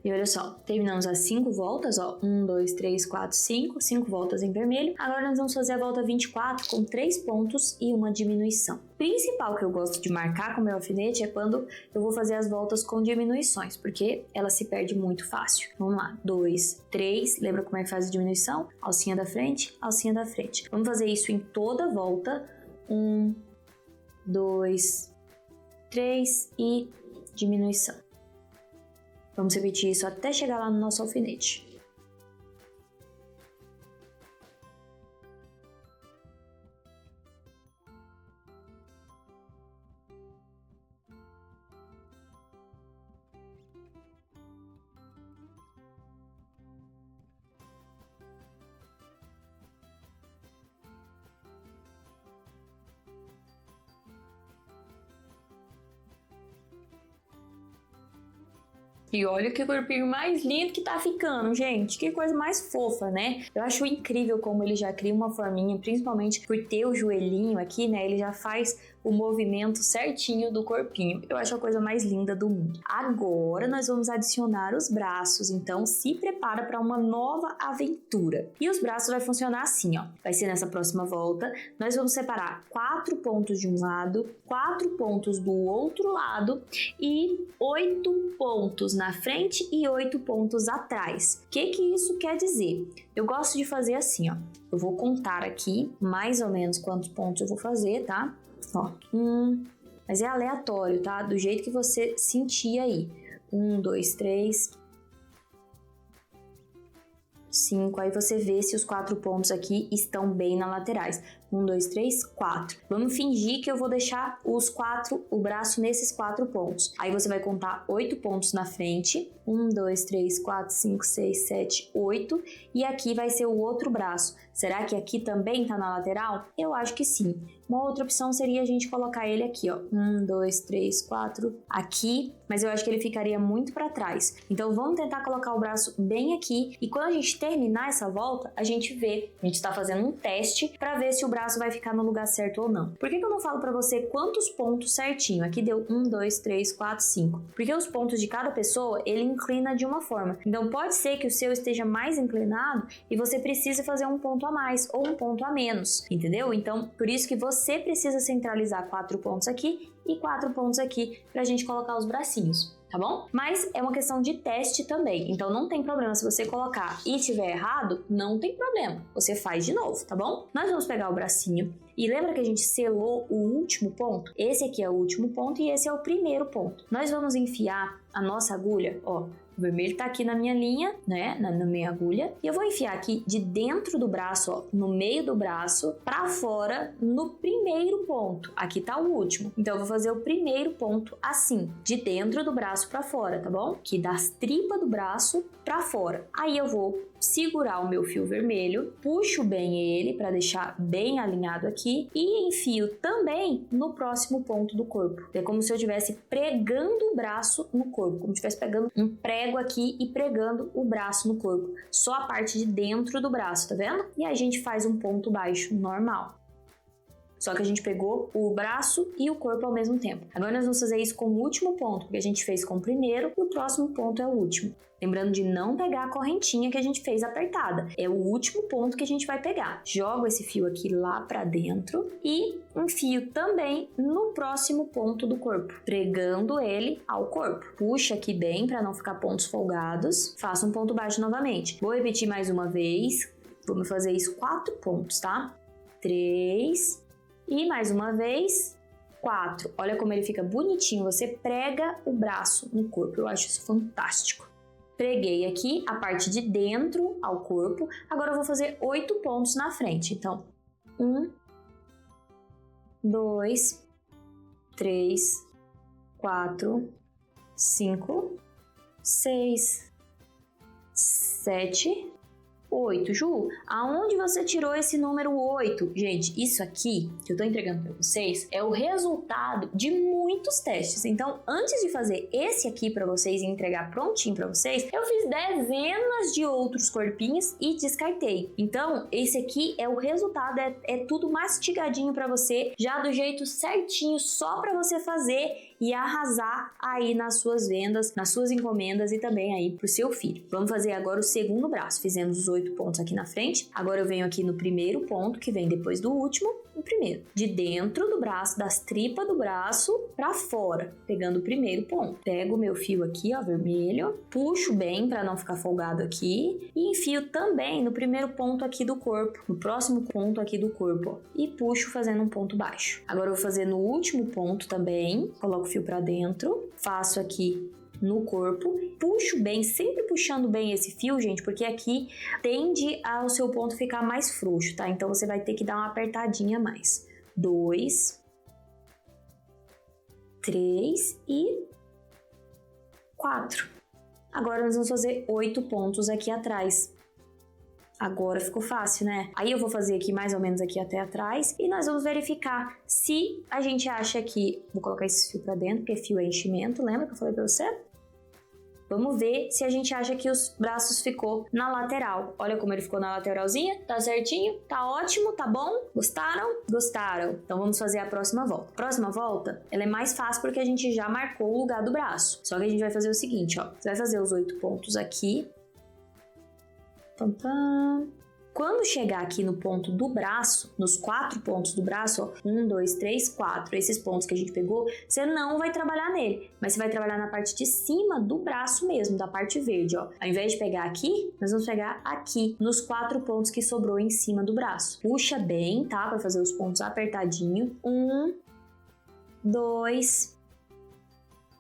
E olha só, terminamos as 5 voltas, ó, 1, 2, 3, 4, 5 voltas em vermelho. Agora nós vamos fazer a volta 24 com 3 pontos e uma diminuição. O principal que eu gosto de marcar com o meu alfinete é quando eu vou fazer as voltas com diminuições, porque ela se perde muito fácil. Vamos lá, 2, 3, lembra como é que faz a diminuição? Alcinha da frente, alcinha da frente. Vamos fazer isso em toda a volta, 1, 2, 3 e diminuição. Vamos repetir isso até chegar lá no nosso alfinete. E olha que corpinho mais lindo que tá ficando, gente. Que coisa mais fofa, né? Eu acho incrível como ele já cria uma forminha, principalmente por ter o joelhinho aqui, né? Ele já faz o movimento certinho do corpinho. Eu acho a coisa mais linda do mundo. Agora nós vamos adicionar os braços, então se prepara para uma nova aventura. E os braços vai funcionar assim, ó. Vai ser nessa próxima volta. Nós vamos separar 4 pontos de um lado, 4 pontos do outro lado e 8 pontos na frente e 8 pontos atrás. O que isso quer dizer? Eu gosto de fazer assim, ó. Eu vou contar aqui mais ou menos quantos pontos eu vou fazer, tá? Ó, mas é aleatório, tá? Do jeito que você sentir aí. 1, 2, 3, 5. Aí você vê se os 4 pontos aqui estão bem na laterais. 1, 2, 3, 4. Vamos fingir que eu vou deixar o braço nesses 4 pontos. Aí você vai contar 8 pontos na frente. 1, 2, 3, 4, 5, 6, 7, 8. E aqui vai ser o outro braço. Será que aqui também tá na lateral? Eu acho que sim. Uma outra opção seria a gente colocar ele aqui, ó. 1, 2, 3, 4 aqui, mas eu acho que ele ficaria muito para trás. Então vamos tentar colocar o braço bem aqui e quando a gente terminar essa volta, a gente vê. A gente tá fazendo um teste para ver se o braço vai ficar no lugar certo ou não. Por que eu não falo para você quantos pontos certinho? Aqui deu 1, 2, 3, 4, 5. Porque os pontos de cada pessoa, ele inclina de uma forma. Então pode ser que o seu esteja mais inclinado e você precise fazer um ponto a mais ou um ponto a menos, entendeu? Então por isso que você precisa centralizar 4 pontos aqui e 4 pontos aqui pra gente colocar os bracinhos, tá bom? Mas é uma questão de teste também, então não tem problema se você colocar e tiver errado, não tem problema, você faz de novo, tá bom? Nós vamos pegar o bracinho e lembra que a gente selou o último ponto? Esse aqui é o último ponto e esse é o primeiro ponto. Nós vamos enfiar a nossa agulha, ó, o vermelho tá aqui na minha linha, né, na minha agulha, e eu vou enfiar aqui de dentro do braço, ó, no meio do braço, pra fora, no primeiro ponto. Aqui tá o último, então eu vou fazer o primeiro ponto assim, de dentro do braço pra fora, tá bom? Aqui das tripas do braço pra fora. Aí eu vou segurar o meu fio vermelho, puxo bem ele pra deixar bem alinhado aqui e enfio também no próximo ponto do corpo. É como se eu estivesse pregando o braço no corpo, como se estivesse pegando um prego aqui e pregando o braço no corpo. Só a parte de dentro do braço, tá vendo? E aí a gente faz um ponto baixo normal. Só que a gente pegou o braço e o corpo ao mesmo tempo. Agora nós vamos fazer isso com o último ponto, porque a gente fez com o primeiro e o próximo ponto é o último. Lembrando de não pegar a correntinha que a gente fez apertada. É o último ponto que a gente vai pegar. Jogo esse fio aqui lá pra dentro e enfio também no próximo ponto do corpo, pregando ele ao corpo. Puxa aqui bem para não ficar pontos folgados. Faço um ponto baixo novamente. Vou repetir mais uma vez. Vamos fazer isso 4 pontos, tá? 3 e mais uma vez 4. Olha como ele fica bonitinho. Você prega o braço no corpo. Eu acho isso fantástico. Preguei aqui a parte de dentro ao corpo. Agora eu vou fazer 8 pontos na frente. Então, 1, 2, 3, 4, 5, 6, 7, 8. Ju, aonde você tirou esse número 8? Gente, isso aqui que eu tô entregando pra vocês é o resultado de muitos testes. Então, antes de fazer esse aqui pra vocês e entregar prontinho pra vocês, eu fiz dezenas de outros corpinhos e descartei. Então, esse aqui é o resultado, é tudo mastigadinho pra você, já do jeito certinho, só pra você fazer e arrasar aí nas suas vendas, nas suas encomendas e também aí pro seu filho. Vamos fazer agora o segundo braço. Fizemos os 8 pontos aqui na frente. Agora eu venho aqui no primeiro ponto, que vem depois do último, o primeiro. De dentro do braço, das tripas do braço pra fora, pegando o primeiro ponto. Pego o meu fio aqui, ó, vermelho, puxo bem pra não ficar folgado aqui e enfio também no primeiro ponto aqui do corpo, no próximo ponto aqui do corpo, ó, e puxo fazendo um ponto baixo. Agora eu vou fazer no último ponto também, coloco o fio pra dentro, faço aqui no corpo, puxo bem, sempre puxando bem esse fio, gente, porque aqui tende ao seu ponto ficar mais frouxo, tá? Então você vai ter que dar uma apertadinha a mais. 2, 3 e 4. Agora nós vamos fazer 8 pontos aqui atrás. Agora ficou fácil, né? Aí eu vou fazer aqui mais ou menos aqui até atrás e nós vamos verificar se a gente acha que... Vou colocar esse fio pra dentro, porque fio é enchimento, lembra que eu falei pra você? Vamos ver se a gente acha que os braços ficou na lateral. Olha como ele ficou na lateralzinha. Tá certinho? Tá ótimo? Tá bom? Gostaram? Gostaram. Então vamos fazer a próxima volta. Próxima volta, ela é mais fácil porque a gente já marcou o lugar do braço. Só que a gente vai fazer o seguinte, ó. Você vai fazer os 8 pontos aqui. Quando chegar aqui no ponto do braço, nos 4 pontos do braço, ó, 1, 2, 3, 4, esses pontos que a gente pegou, você não vai trabalhar nele, mas você vai trabalhar na parte de cima do braço mesmo, da parte verde, ó. Ao invés de pegar aqui, nós vamos pegar aqui, nos 4 pontos que sobrou em cima do braço. Puxa bem, tá? Para fazer os pontos apertadinho. 1, 2,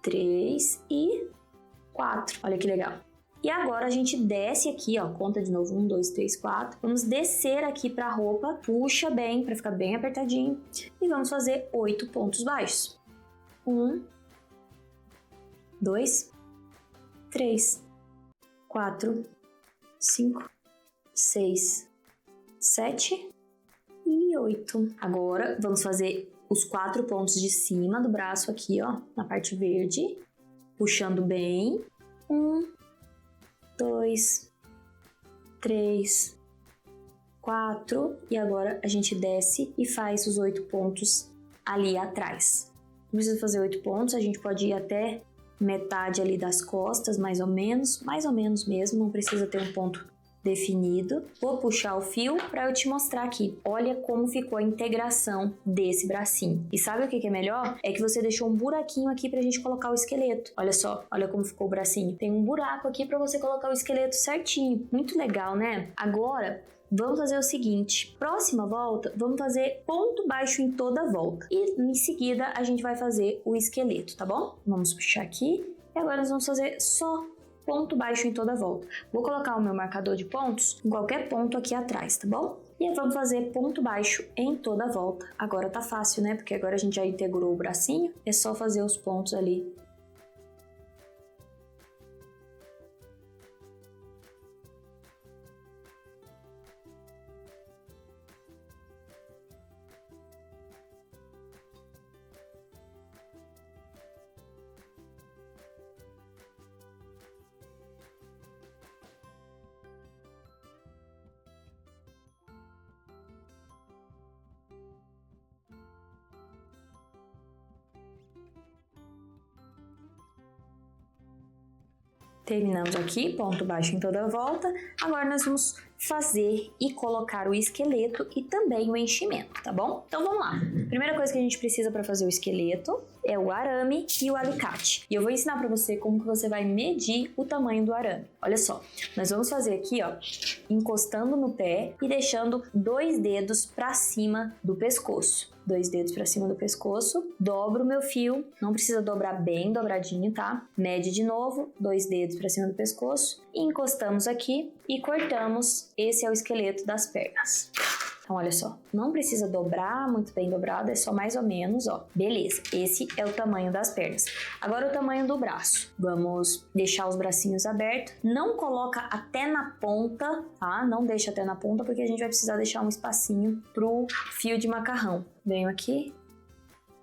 3 e 4. Olha que legal. E agora a gente desce aqui, ó, conta de novo, 1, 2, 3, 4. Vamos descer aqui pra roupa, puxa bem, pra ficar bem apertadinho. E vamos fazer 8 pontos baixos. 1, 2, 3, 4, 5, 6, 7 e 8. Agora vamos fazer os 4 pontos de cima do braço aqui, ó, na parte verde. Puxando bem. 1, 2, 3, 4 e agora a gente desce e faz os 8 pontos ali atrás. Não precisa fazer 8 pontos, a gente pode ir até metade ali das costas, mais ou menos mesmo, não precisa ter um ponto definido. Vou puxar o fio para eu te mostrar aqui. Olha como ficou a integração desse bracinho. E sabe o que é melhor? É que você deixou um buraquinho aqui pra gente colocar o esqueleto. Olha só, olha como ficou o bracinho. Tem um buraco aqui para você colocar o esqueleto certinho. Muito legal, né? Agora, vamos fazer o seguinte, próxima volta, vamos fazer ponto baixo em toda a volta. E em seguida, a gente vai fazer o esqueleto, tá bom? Vamos puxar aqui. E agora nós vamos fazer só ponto baixo em toda a volta. Vou colocar o meu marcador de pontos em qualquer ponto aqui atrás, tá bom? E vamos fazer ponto baixo em toda a volta. Agora tá fácil, né? Porque agora a gente já integrou o bracinho. É só fazer os pontos ali. Terminamos aqui, ponto baixo em toda a volta. Agora nós vamos fazer e colocar o esqueleto e também o enchimento, tá bom? Então vamos lá. Primeira coisa que a gente precisa para fazer o esqueleto é o arame e o alicate. E eu vou ensinar para você como que você vai medir o tamanho do arame. Olha só, nós vamos fazer aqui, ó, encostando no pé e deixando 2 dedos para cima do pescoço. 2 dedos para cima do pescoço, dobro o meu fio, não precisa dobrar bem dobradinho, tá? Mede de novo, 2 dedos para cima do pescoço, e encostamos aqui e cortamos. Esse é o esqueleto das pernas. Então, olha só, não precisa dobrar muito bem dobrado, é só mais ou menos, ó. Beleza, esse é o tamanho das pernas. Agora o tamanho do braço. Vamos deixar os bracinhos abertos. Não coloca até na ponta, tá? Não deixa até na ponta, porque a gente vai precisar deixar um espacinho pro fio de macarrão. Venho aqui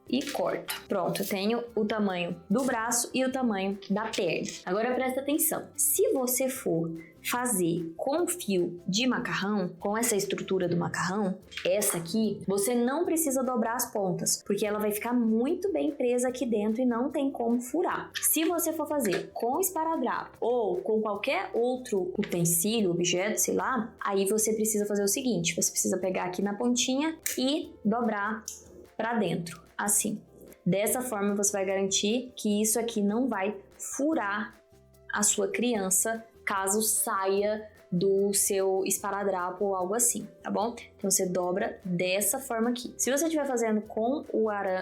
e corto. Pronto, eu tenho o tamanho do braço e o tamanho da perna. Agora presta atenção. Se você for fazer com fio de macarrão, com essa estrutura do macarrão, essa aqui, você não precisa dobrar as pontas, porque ela vai ficar muito bem presa aqui dentro e não tem como furar. Se você for fazer com esparadrapo ou com qualquer outro utensílio, objeto, sei lá, aí você precisa fazer o seguinte, você precisa pegar aqui na pontinha e dobrar para dentro, assim. Dessa forma você vai garantir que isso aqui não vai furar a sua criança caso saia do seu esparadrapo ou algo assim, tá bom? Então você dobra dessa forma aqui. Se você estiver fazendo com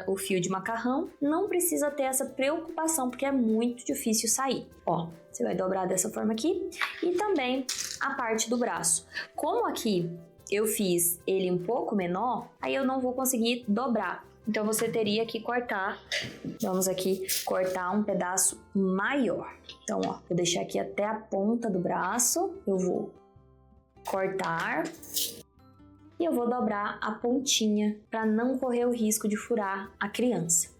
o fio de macarrão, não precisa ter essa preocupação, porque é muito difícil sair. Ó, você vai dobrar dessa forma aqui e também a parte do braço. Como aqui eu fiz ele um pouco menor, aí eu não vou conseguir dobrar. Então você teria que cortar, vamos aqui cortar um pedaço maior. Então, ó, vou deixar aqui até a ponta do braço, eu vou cortar e eu vou dobrar a pontinha para não correr o risco de furar a criança.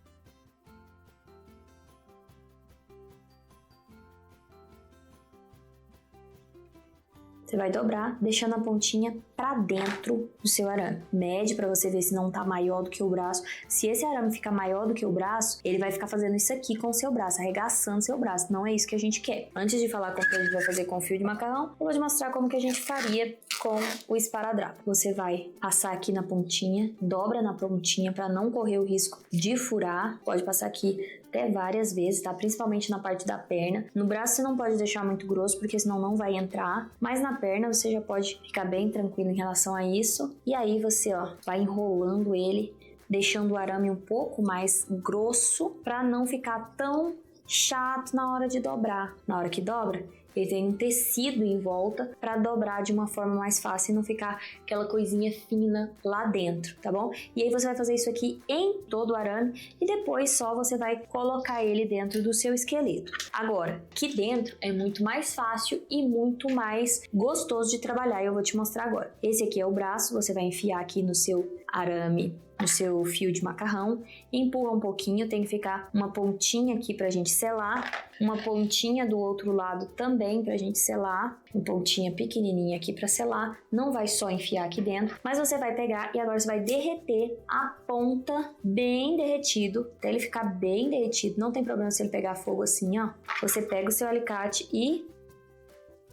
Você vai dobrar, deixando a pontinha para dentro do seu arame. Mede para você ver se não tá maior do que o braço. Se esse arame ficar maior do que o braço, ele vai ficar fazendo isso aqui com o seu braço, arregaçando seu braço. Não é isso que a gente quer. Antes de falar como que a gente vai fazer com o fio de macarrão, eu vou te mostrar como que a gente faria com o esparadrapo. Você vai passar aqui na pontinha, dobra na pontinha para não correr o risco de furar. Pode passar aqui até várias vezes, tá? Principalmente na parte da perna. No braço você não pode deixar muito grosso, porque senão não vai entrar. Mas na perna você já pode ficar bem tranquilo em relação a isso. E aí você, ó, vai enrolando ele, deixando o arame um pouco mais grosso, para não ficar tão chato na hora de dobrar. Na hora que dobra, ele tem um tecido em volta para dobrar de uma forma mais fácil e não ficar aquela coisinha fina lá dentro, tá bom? E aí você vai fazer isso aqui em todo o arame e depois só você vai colocar ele dentro do seu esqueleto. Agora, aqui dentro é muito mais fácil e muito mais gostoso de trabalhar e eu vou te mostrar agora. Esse aqui é o braço, você vai enfiar aqui no seu arame, no seu fio de macarrão, empurra um pouquinho, tem que ficar uma pontinha aqui pra gente selar, uma pontinha do outro lado também pra gente selar, uma pontinha pequenininha aqui pra selar, não vai só enfiar aqui dentro, mas você vai pegar e agora você vai derreter a ponta bem derretido, até ele ficar bem derretido, não tem problema se ele pegar fogo assim, ó, você pega o seu alicate e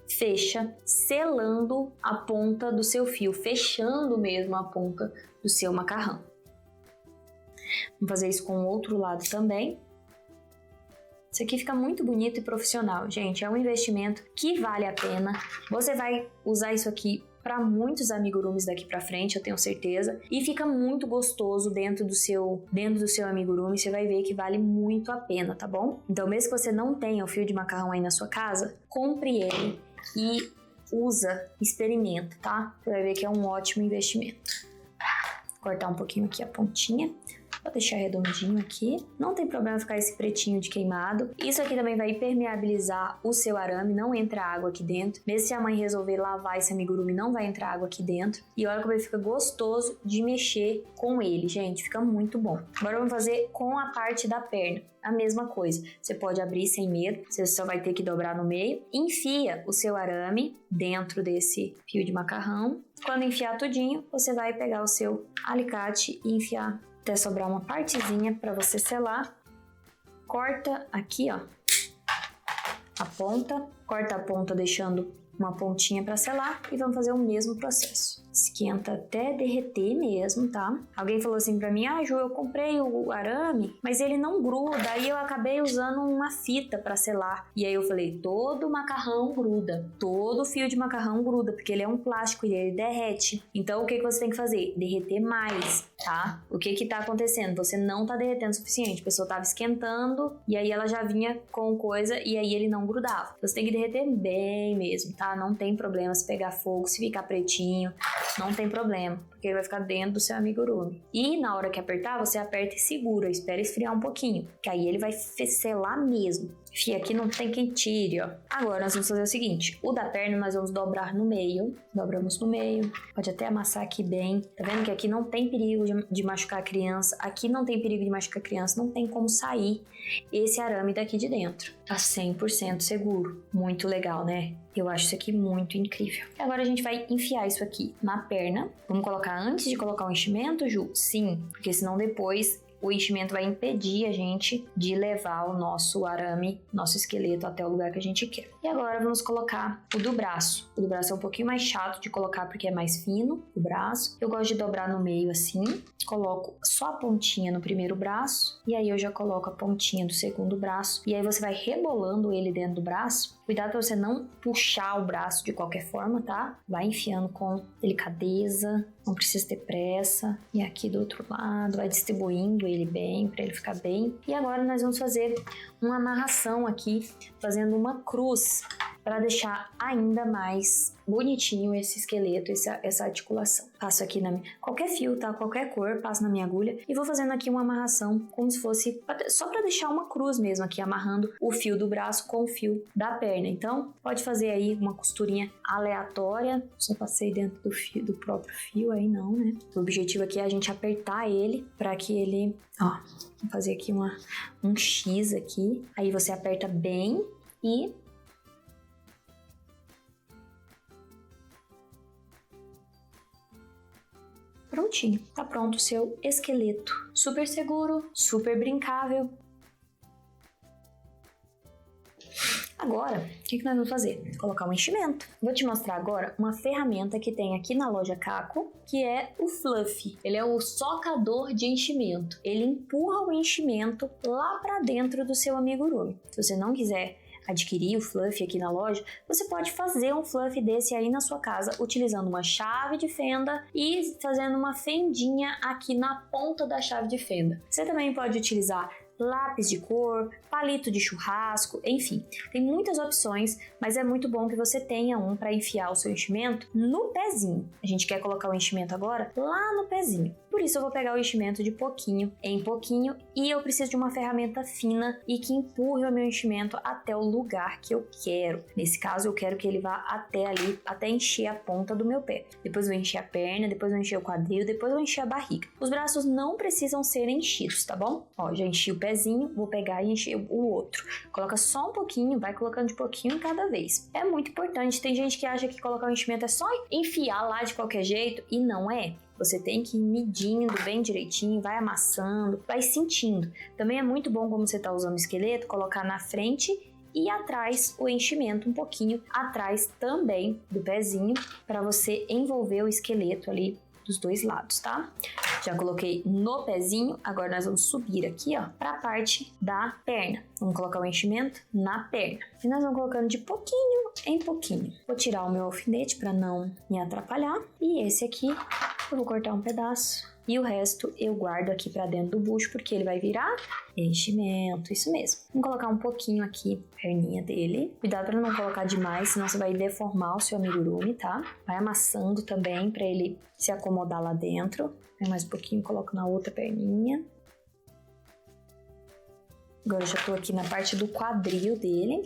fecha, selando a ponta do seu fio, fechando mesmo a ponta do seu macarrão. Vamos fazer isso com o outro lado também. Isso aqui fica muito bonito e profissional, gente. É um investimento que vale a pena. Você vai usar isso aqui para muitos amigurumis daqui para frente, eu tenho certeza. E fica muito gostoso dentro do seu amigurumi. Você vai ver que vale muito a pena, tá bom? Então, mesmo que você não tenha o fio de macarrão aí na sua casa, compre ele e usa, experimenta, tá? Você vai ver que é um ótimo investimento. Vou cortar um pouquinho aqui a pontinha. Vou deixar redondinho aqui. Não tem problema ficar esse pretinho de queimado. Isso aqui também vai impermeabilizar o seu arame, não entra água aqui dentro. Mesmo se a mãe resolver lavar esse amigurumi, não vai entrar água aqui dentro. E olha como ele fica gostoso de mexer com ele, gente. Fica muito bom. Agora vamos fazer com a parte da perna. A mesma coisa. Você pode abrir sem medo. Você só vai ter que dobrar no meio. Enfia o seu arame dentro desse fio de macarrão. Quando enfiar tudinho, você vai pegar o seu alicate e enfiar até sobrar uma partezinha para você selar. Corta aqui, ó, a ponta. Corta a ponta deixando uma pontinha para selar e vamos fazer o mesmo processo. Esquenta até derreter mesmo, tá? Alguém falou assim pra mim: ah, Ju, eu comprei o arame, mas ele não gruda. Aí eu acabei usando uma fita pra selar. E aí eu falei: todo macarrão gruda. Todo fio de macarrão gruda, porque ele é um plástico e ele derrete. Então o que você tem que fazer? Derreter mais, tá? O que tá acontecendo? Você não tá derretendo o suficiente. A pessoa tava esquentando e aí ela já vinha com coisa e aí ele não grudava. Você tem que derreter bem mesmo, tá? Não tem problema se pegar fogo, se ficar pretinho. Não tem problema, porque ele vai ficar dentro do seu amigurumi. E na hora que apertar, você aperta e segura, espera esfriar um pouquinho, que aí ele vai selar mesmo. Fia, aqui não tem quem tire, ó. Agora nós vamos fazer o seguinte: o da perna nós vamos dobrar no meio. Dobramos no meio. Pode até amassar aqui bem. Tá vendo que aqui não tem perigo de machucar a criança. Aqui não tem perigo de machucar a criança. Não tem como sair esse arame daqui de dentro. Tá 100% seguro. Muito legal, né? Eu acho isso aqui muito incrível. Agora a gente vai enfiar isso aqui na perna. Vamos colocar antes de colocar o enchimento, Ju? Sim, porque senão depois o enchimento vai impedir a gente de levar o nosso arame, nosso esqueleto até o lugar que a gente quer. E agora vamos colocar o do braço. O do braço é um pouquinho mais chato de colocar porque é mais fino o braço. Eu gosto de dobrar no meio assim. Coloco só a pontinha no primeiro braço e aí eu já coloco a pontinha do segundo braço. E aí você vai rebolando ele dentro do braço. Cuidado para você não puxar o braço de qualquer forma, tá? Vai enfiando com delicadeza, não precisa ter pressa. E aqui do outro lado, vai distribuindo ele bem, para ele ficar bem. E agora nós vamos fazer uma amarração aqui, fazendo uma cruz, para deixar ainda mais bonitinho esse esqueleto, essa articulação. Passo aqui qualquer fio, tá? Qualquer cor, passo na minha agulha e vou fazendo aqui uma amarração como se fosse só para deixar uma cruz mesmo aqui, amarrando o fio do braço com o fio da perna. Então, pode fazer aí uma costurinha aleatória. Só passei dentro do próprio fio aí, não, né? O objetivo aqui é a gente apertar ele para que ele, ó, vou fazer aqui um X aqui. Aí você aperta bem e prontinho, tá pronto o seu esqueleto. Super seguro, super brincável. Agora, o que nós vamos fazer? Colocar um enchimento. Vou te mostrar agora uma ferramenta que tem aqui na loja Caco, que é o Fluffy. Ele é o socador de enchimento. Ele empurra o enchimento lá para dentro do seu amigurumi. Se você não quiser adquirir o Fluffy aqui na loja, você pode fazer um Fluffy desse aí na sua casa, utilizando uma chave de fenda e fazendo uma fendinha aqui na ponta da chave de fenda. Você também pode utilizar lápis de cor, palito de churrasco, enfim, tem muitas opções, mas é muito bom que você tenha um para enfiar o seu enchimento no pezinho. A gente quer colocar o enchimento agora lá no pezinho. Por isso eu vou pegar o enchimento de pouquinho em pouquinho e eu preciso de uma ferramenta fina e que empurre o meu enchimento até o lugar que eu quero. Nesse caso eu quero que ele vá até ali, até encher a ponta do meu pé. Depois eu vou encher a perna, depois eu vou encher o quadril, depois eu vou encher a barriga. Os braços não precisam ser enchidos, tá bom? Ó, já enchi o pezinho, vou pegar e encher o outro. Coloca só um pouquinho, vai colocando de pouquinho cada vez. É muito importante, tem gente que acha que colocar o enchimento é só enfiar lá de qualquer jeito e não é. Você tem que ir medindo bem direitinho, vai amassando, vai sentindo. Também é muito bom, como você está usando o esqueleto, colocar na frente e atrás o enchimento um pouquinho atrás também do pezinho para você envolver o esqueleto ali dos dois lados, tá? Já coloquei no pezinho, agora nós vamos subir aqui, ó, para a parte da perna. Vamos colocar o enchimento na perna. E nós vamos colocando de pouquinho em pouquinho. Vou tirar o meu alfinete para não me atrapalhar. E esse aqui eu vou cortar um pedaço. E o resto eu guardo aqui para dentro do bucho, porque ele vai virar enchimento, isso mesmo. Vamos colocar um pouquinho aqui, perninha dele. Cuidado para não colocar demais, senão você vai deformar o seu amigurumi, tá? Vai amassando também para ele se acomodar lá dentro. Mais um pouquinho, coloco na outra perninha. Agora eu já tô aqui na parte do quadril dele.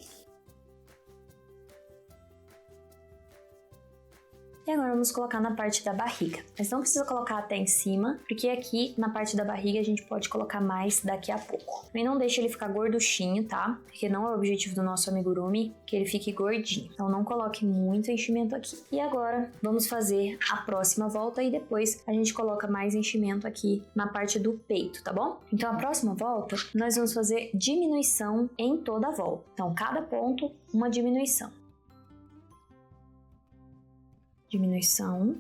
E agora vamos colocar na parte da barriga. Mas não precisa colocar até em cima, porque aqui na parte da barriga a gente pode colocar mais daqui a pouco. E não deixa ele ficar gorduchinho, tá? Porque não é o objetivo do nosso amigurumi que ele fique gordinho. Então não coloque muito enchimento aqui. E agora vamos fazer a próxima volta e depois a gente coloca mais enchimento aqui na parte do peito, tá bom? Então a próxima volta nós vamos fazer diminuição em toda a volta. Então cada ponto uma diminuição. Diminuição.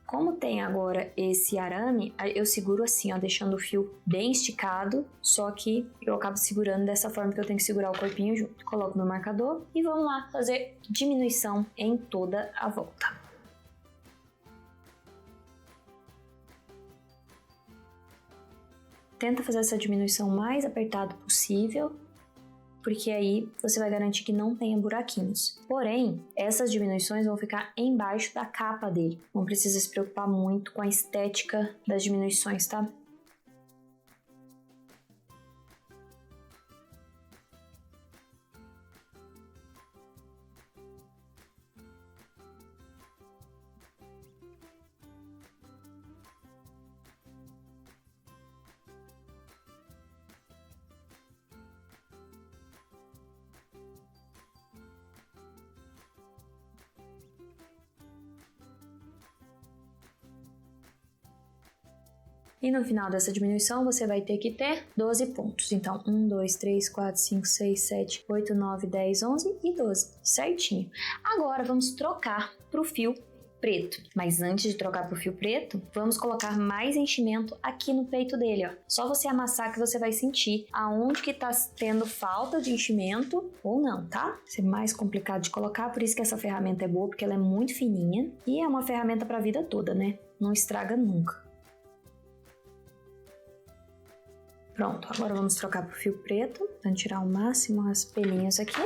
Como tem agora esse arame, eu seguro assim, ó, deixando o fio bem esticado, só que eu acabo segurando dessa forma que eu tenho que segurar o corpinho junto. Coloco meu marcador e vamos lá fazer diminuição em toda a volta. Tenta fazer essa diminuição mais apertada possível, porque aí você vai garantir que não tenha buraquinhos. Porém, essas diminuições vão ficar embaixo da capa dele. Não precisa se preocupar muito com a estética das diminuições, tá? E no final dessa diminuição, você vai ter que ter 12 pontos. Então, 1, 2, 3, 4, 5, 6, 7, 8, 9, 10, 11 e 12. Certinho. Agora, vamos trocar para o fio preto. Mas antes de trocar para o fio preto, vamos colocar mais enchimento aqui no peito dele, ó. Só você amassar que você vai sentir aonde que tá tendo falta de enchimento ou não, tá? Vai ser mais complicado de colocar, por isso que essa ferramenta é boa, porque ela é muito fininha e é uma ferramenta para a vida toda, né? Não estraga nunca. Pronto, agora vamos trocar para o fio preto, então tirar ao máximo as pelinhas aqui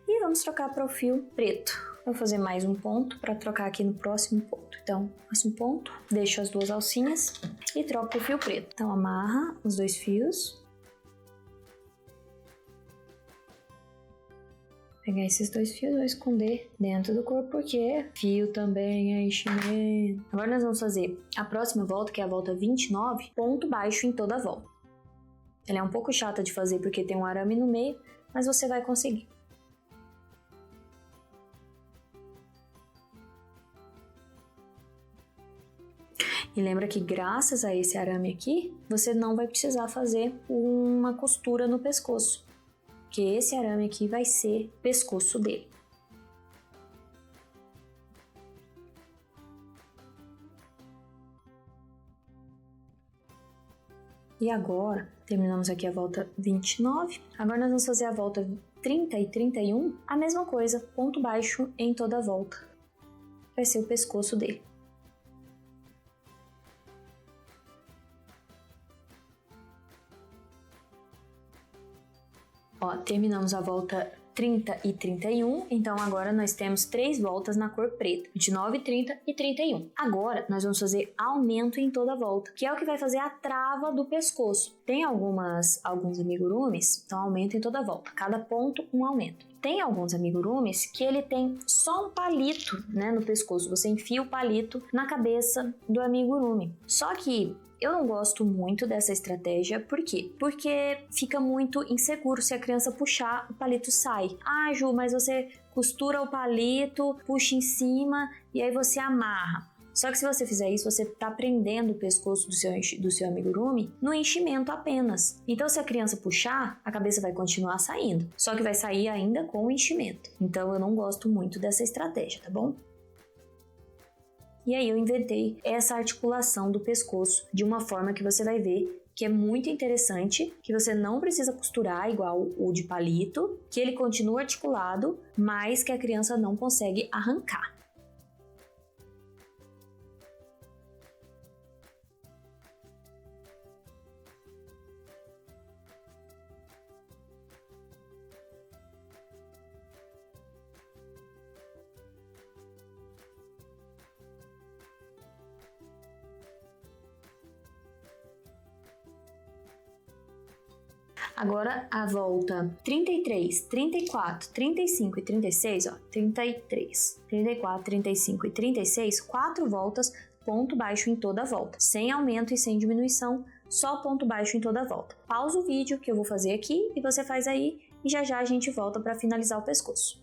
e vamos trocar para o fio preto. Vou fazer mais um ponto para trocar aqui no próximo ponto. Então, faço um ponto, deixo as duas alcinhas e troco para o fio preto. Então, amarra os dois fios. Pegar esses dois fios e vou esconder dentro do corpo, porque fio também é enchimento. Agora nós vamos fazer a próxima volta, que é a volta 29, ponto baixo em toda a volta. Ela é um pouco chata de fazer porque tem um arame no meio, mas você vai conseguir. E lembra que graças a esse arame aqui, você não vai precisar fazer uma costura no pescoço, porque esse arame aqui vai ser o pescoço dele. E agora, terminamos aqui a volta 29. Agora nós vamos fazer a volta 30 e 31, a mesma coisa, ponto baixo em toda a volta. Vai ser o pescoço dele. Ó, terminamos a volta 30 e 31, então agora nós temos 3 voltas na cor preta, 29, 30 e 31. Agora nós vamos fazer aumento em toda a volta, que é o que vai fazer a trava do pescoço. Tem alguns amigurumis, então aumento em toda a volta, cada ponto um aumento. Tem alguns amigurumis que ele tem só um palito, né, no pescoço, você enfia o palito na cabeça do amigurumi. Só que eu não gosto muito dessa estratégia, por quê? Porque fica muito inseguro, se a criança puxar, o palito sai. Ah, Ju, mas você costura o palito, puxa em cima e aí você amarra. Só que se você fizer isso, você tá prendendo o pescoço do seu amigurumi no enchimento apenas. Então, se a criança puxar, a cabeça vai continuar saindo, só que vai sair ainda com o enchimento. Então, eu não gosto muito dessa estratégia, tá bom? E aí eu inventei essa articulação do pescoço de uma forma que você vai ver que é muito interessante, que você não precisa costurar igual o de palito, que ele continua articulado, mas que a criança não consegue arrancar. Agora a volta 33, 34, 35 e 36, ó, 33, 34, 35 e 36, 4 voltas, ponto baixo em toda a volta, sem aumento e sem diminuição, só ponto baixo em toda a volta. Pausa o vídeo que eu vou fazer aqui e você faz aí e já a gente volta para finalizar o pescoço.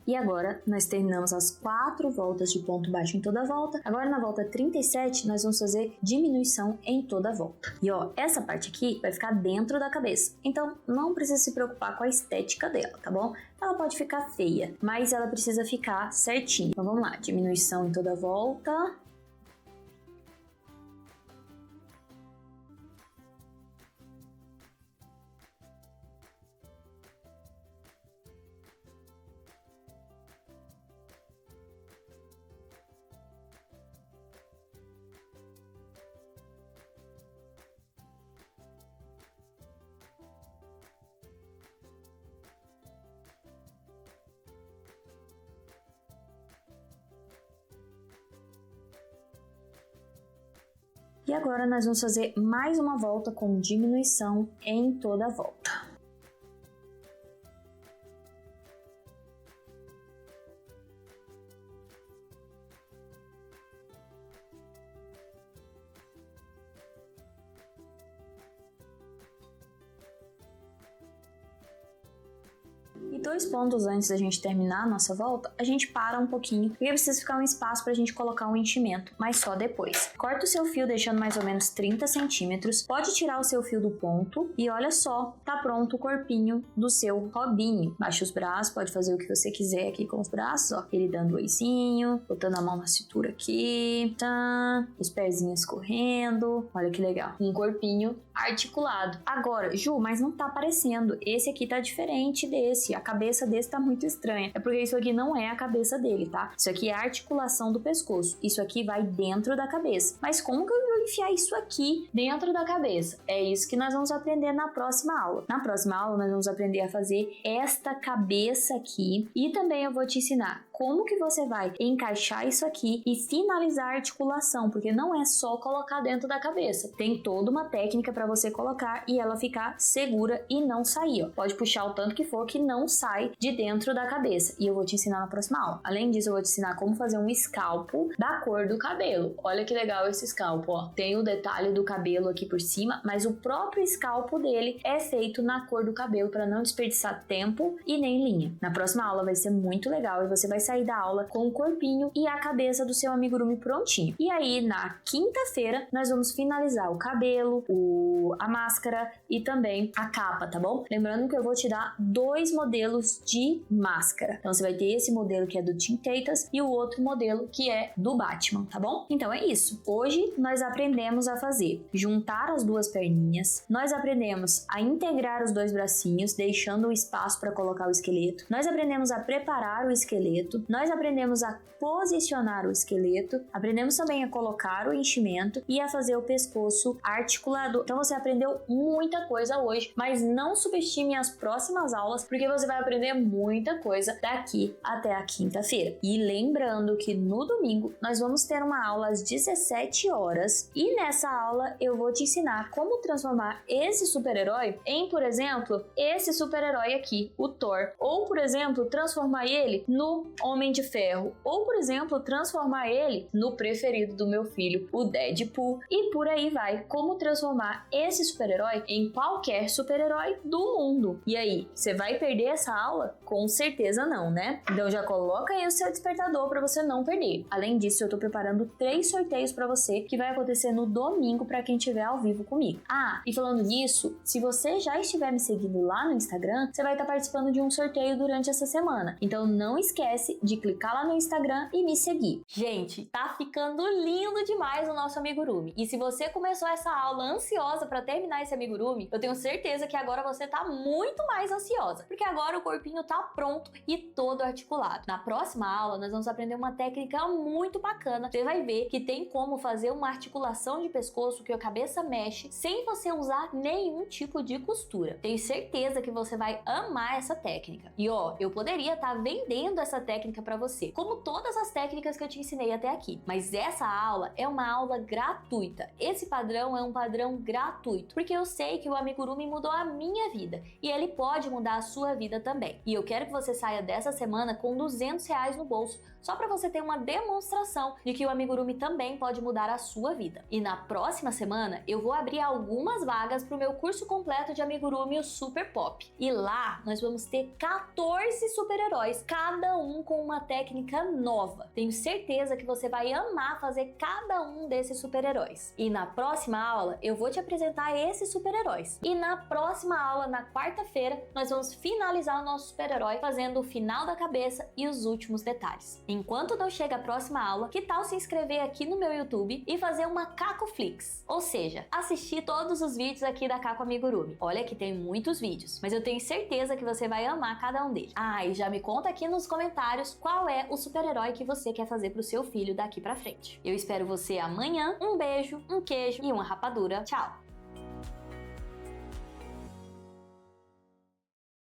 E agora, nós terminamos as 4 voltas de ponto baixo em toda a volta. Agora, na volta 37, nós vamos fazer diminuição em toda a volta. E ó, essa parte aqui vai ficar dentro da cabeça. Então, não precisa se preocupar com a estética dela, tá bom? Ela pode ficar feia, mas ela precisa ficar certinha. Então, vamos lá. Diminuição em toda a volta. E agora nós vamos fazer mais uma volta com diminuição em toda a volta. E 2 pontos antes da gente terminar a nossa volta, a gente para um pouquinho, porque precisa ficar um espaço pra gente colocar um enchimento, mas só depois. Corta o seu fio deixando mais ou menos 30 centímetros, pode tirar o seu fio do ponto e olha só, tá pronto o corpinho do seu robinho. Baixa os braços, pode fazer o que você quiser aqui com os braços, ó, ele dando oizinho, botando a mão na cintura aqui, tá, os pezinhos correndo, olha que legal, um corpinho articulado. Agora, Ju, mas não tá aparecendo, esse aqui tá diferente desse, a cabeça desse tá muito estranha, é porque isso aqui não é a cabeça dele, tá? Isso aqui é a articulação do pescoço, isso aqui vai dentro da cabeça. Mas como que eu vou enfiar isso aqui dentro da cabeça? É isso que nós vamos aprender na próxima aula. Na próxima aula nós vamos aprender a fazer esta cabeça aqui e também eu vou te ensinar como que você vai encaixar isso aqui e finalizar a articulação, porque não é só colocar dentro da cabeça. Tem toda uma técnica para você colocar e ela ficar segura e não sair, ó. Pode puxar o tanto que for que não sai de dentro da cabeça. E eu vou te ensinar na próxima aula. Além disso, eu vou te ensinar como fazer um escalpo da cor do cabelo. Olha que legal esse escalpo, ó. Tem o detalhe do cabelo aqui por cima, mas o próprio escalpo dele é feito na cor do cabelo para não desperdiçar tempo e nem linha. Na próxima aula vai ser muito legal e você vai sair da aula com o corpinho e a cabeça do seu amigurumi prontinho. E aí, na quinta-feira, nós vamos finalizar o cabelo, a máscara e também a capa, tá bom? Lembrando que eu vou te dar 2 modelos de máscara. Então, você vai ter esse modelo que é do Teen Titans e o outro modelo que é do Batman, tá bom? Então, é isso. Hoje, nós aprendemos a fazer juntar as 2 perninhas, nós aprendemos a integrar os 2 bracinhos, deixando o espaço para colocar o esqueleto, nós aprendemos a preparar o esqueleto, nós aprendemos a posicionar o esqueleto, aprendemos também a colocar o enchimento e a fazer o pescoço articulado. Então você aprendeu muita coisa hoje, mas não subestime as próximas aulas, porque você vai aprender muita coisa daqui até a quinta-feira. E lembrando que no domingo nós vamos ter uma aula às 17 horas e nessa aula eu vou te ensinar como transformar esse super-herói em, por exemplo, esse super-herói aqui, o Thor, ou por exemplo, transformar ele no Homem de Ferro, ou por exemplo, transformar ele no preferido do meu filho, o Deadpool, e por aí vai, como transformar esse super-herói em qualquer super-herói do mundo. E aí, você vai perder essa aula? Com certeza não, né? Então já coloca aí o seu despertador para você não perder. Além disso, eu tô preparando 3 sorteios para você que vai acontecer no domingo para quem estiver ao vivo comigo. Ah, e falando nisso, se você já estiver me seguindo lá no Instagram, você vai estar participando de um sorteio durante essa semana. Então não esquece de clicar lá no Instagram e me seguir. Gente, tá ficando lindo demais o nosso amigurumi. E se você começou essa aula ansiosa para terminar esse amigurumi, eu tenho certeza que agora você tá muito mais ansiosa, porque agora o corpinho tá pronto e todo articulado. Na próxima aula, nós vamos aprender uma técnica muito bacana. Você vai ver que tem como fazer uma articulação de pescoço que a cabeça mexe sem você usar nenhum tipo de costura. Tenho certeza que você vai amar essa técnica. E ó, eu poderia estar vendendo essa técnica para você, como todas as técnicas que eu te ensinei até aqui. Mas essa aula é uma aula gratuita. Esse padrão é um padrão gratuito, porque eu sei que o amigurumi mudou a minha vida e ele pode mudar a sua vida também. E eu quero que você saia dessa semana com R$200 no bolso, só para você ter uma demonstração de que o amigurumi também pode mudar a sua vida. E na próxima semana eu vou abrir algumas vagas para o meu curso completo de amigurumi, o Super Pop. E lá nós vamos ter 14 super-heróis, cada um com uma técnica nova. Tenho certeza que você vai amar fazer cada um desses super-heróis. E na próxima aula eu vou te apresentar esses super-heróis. E na próxima aula, na quarta-feira, nós vamos finalizar o nosso super-herói fazendo o final da cabeça e os últimos detalhes. Enquanto não chega a próxima aula, que tal se inscrever aqui no meu YouTube e fazer uma Kakoflix? Ou seja, assistir todos os vídeos aqui da Kako Amigurumi. Olha que tem muitos vídeos, mas eu tenho certeza que você vai amar cada um deles. Ah, e já me conta aqui nos comentários qual é o super-herói que você quer fazer pro seu filho daqui pra frente. Eu espero você amanhã. Um beijo, um queijo e uma rapadura. Tchau!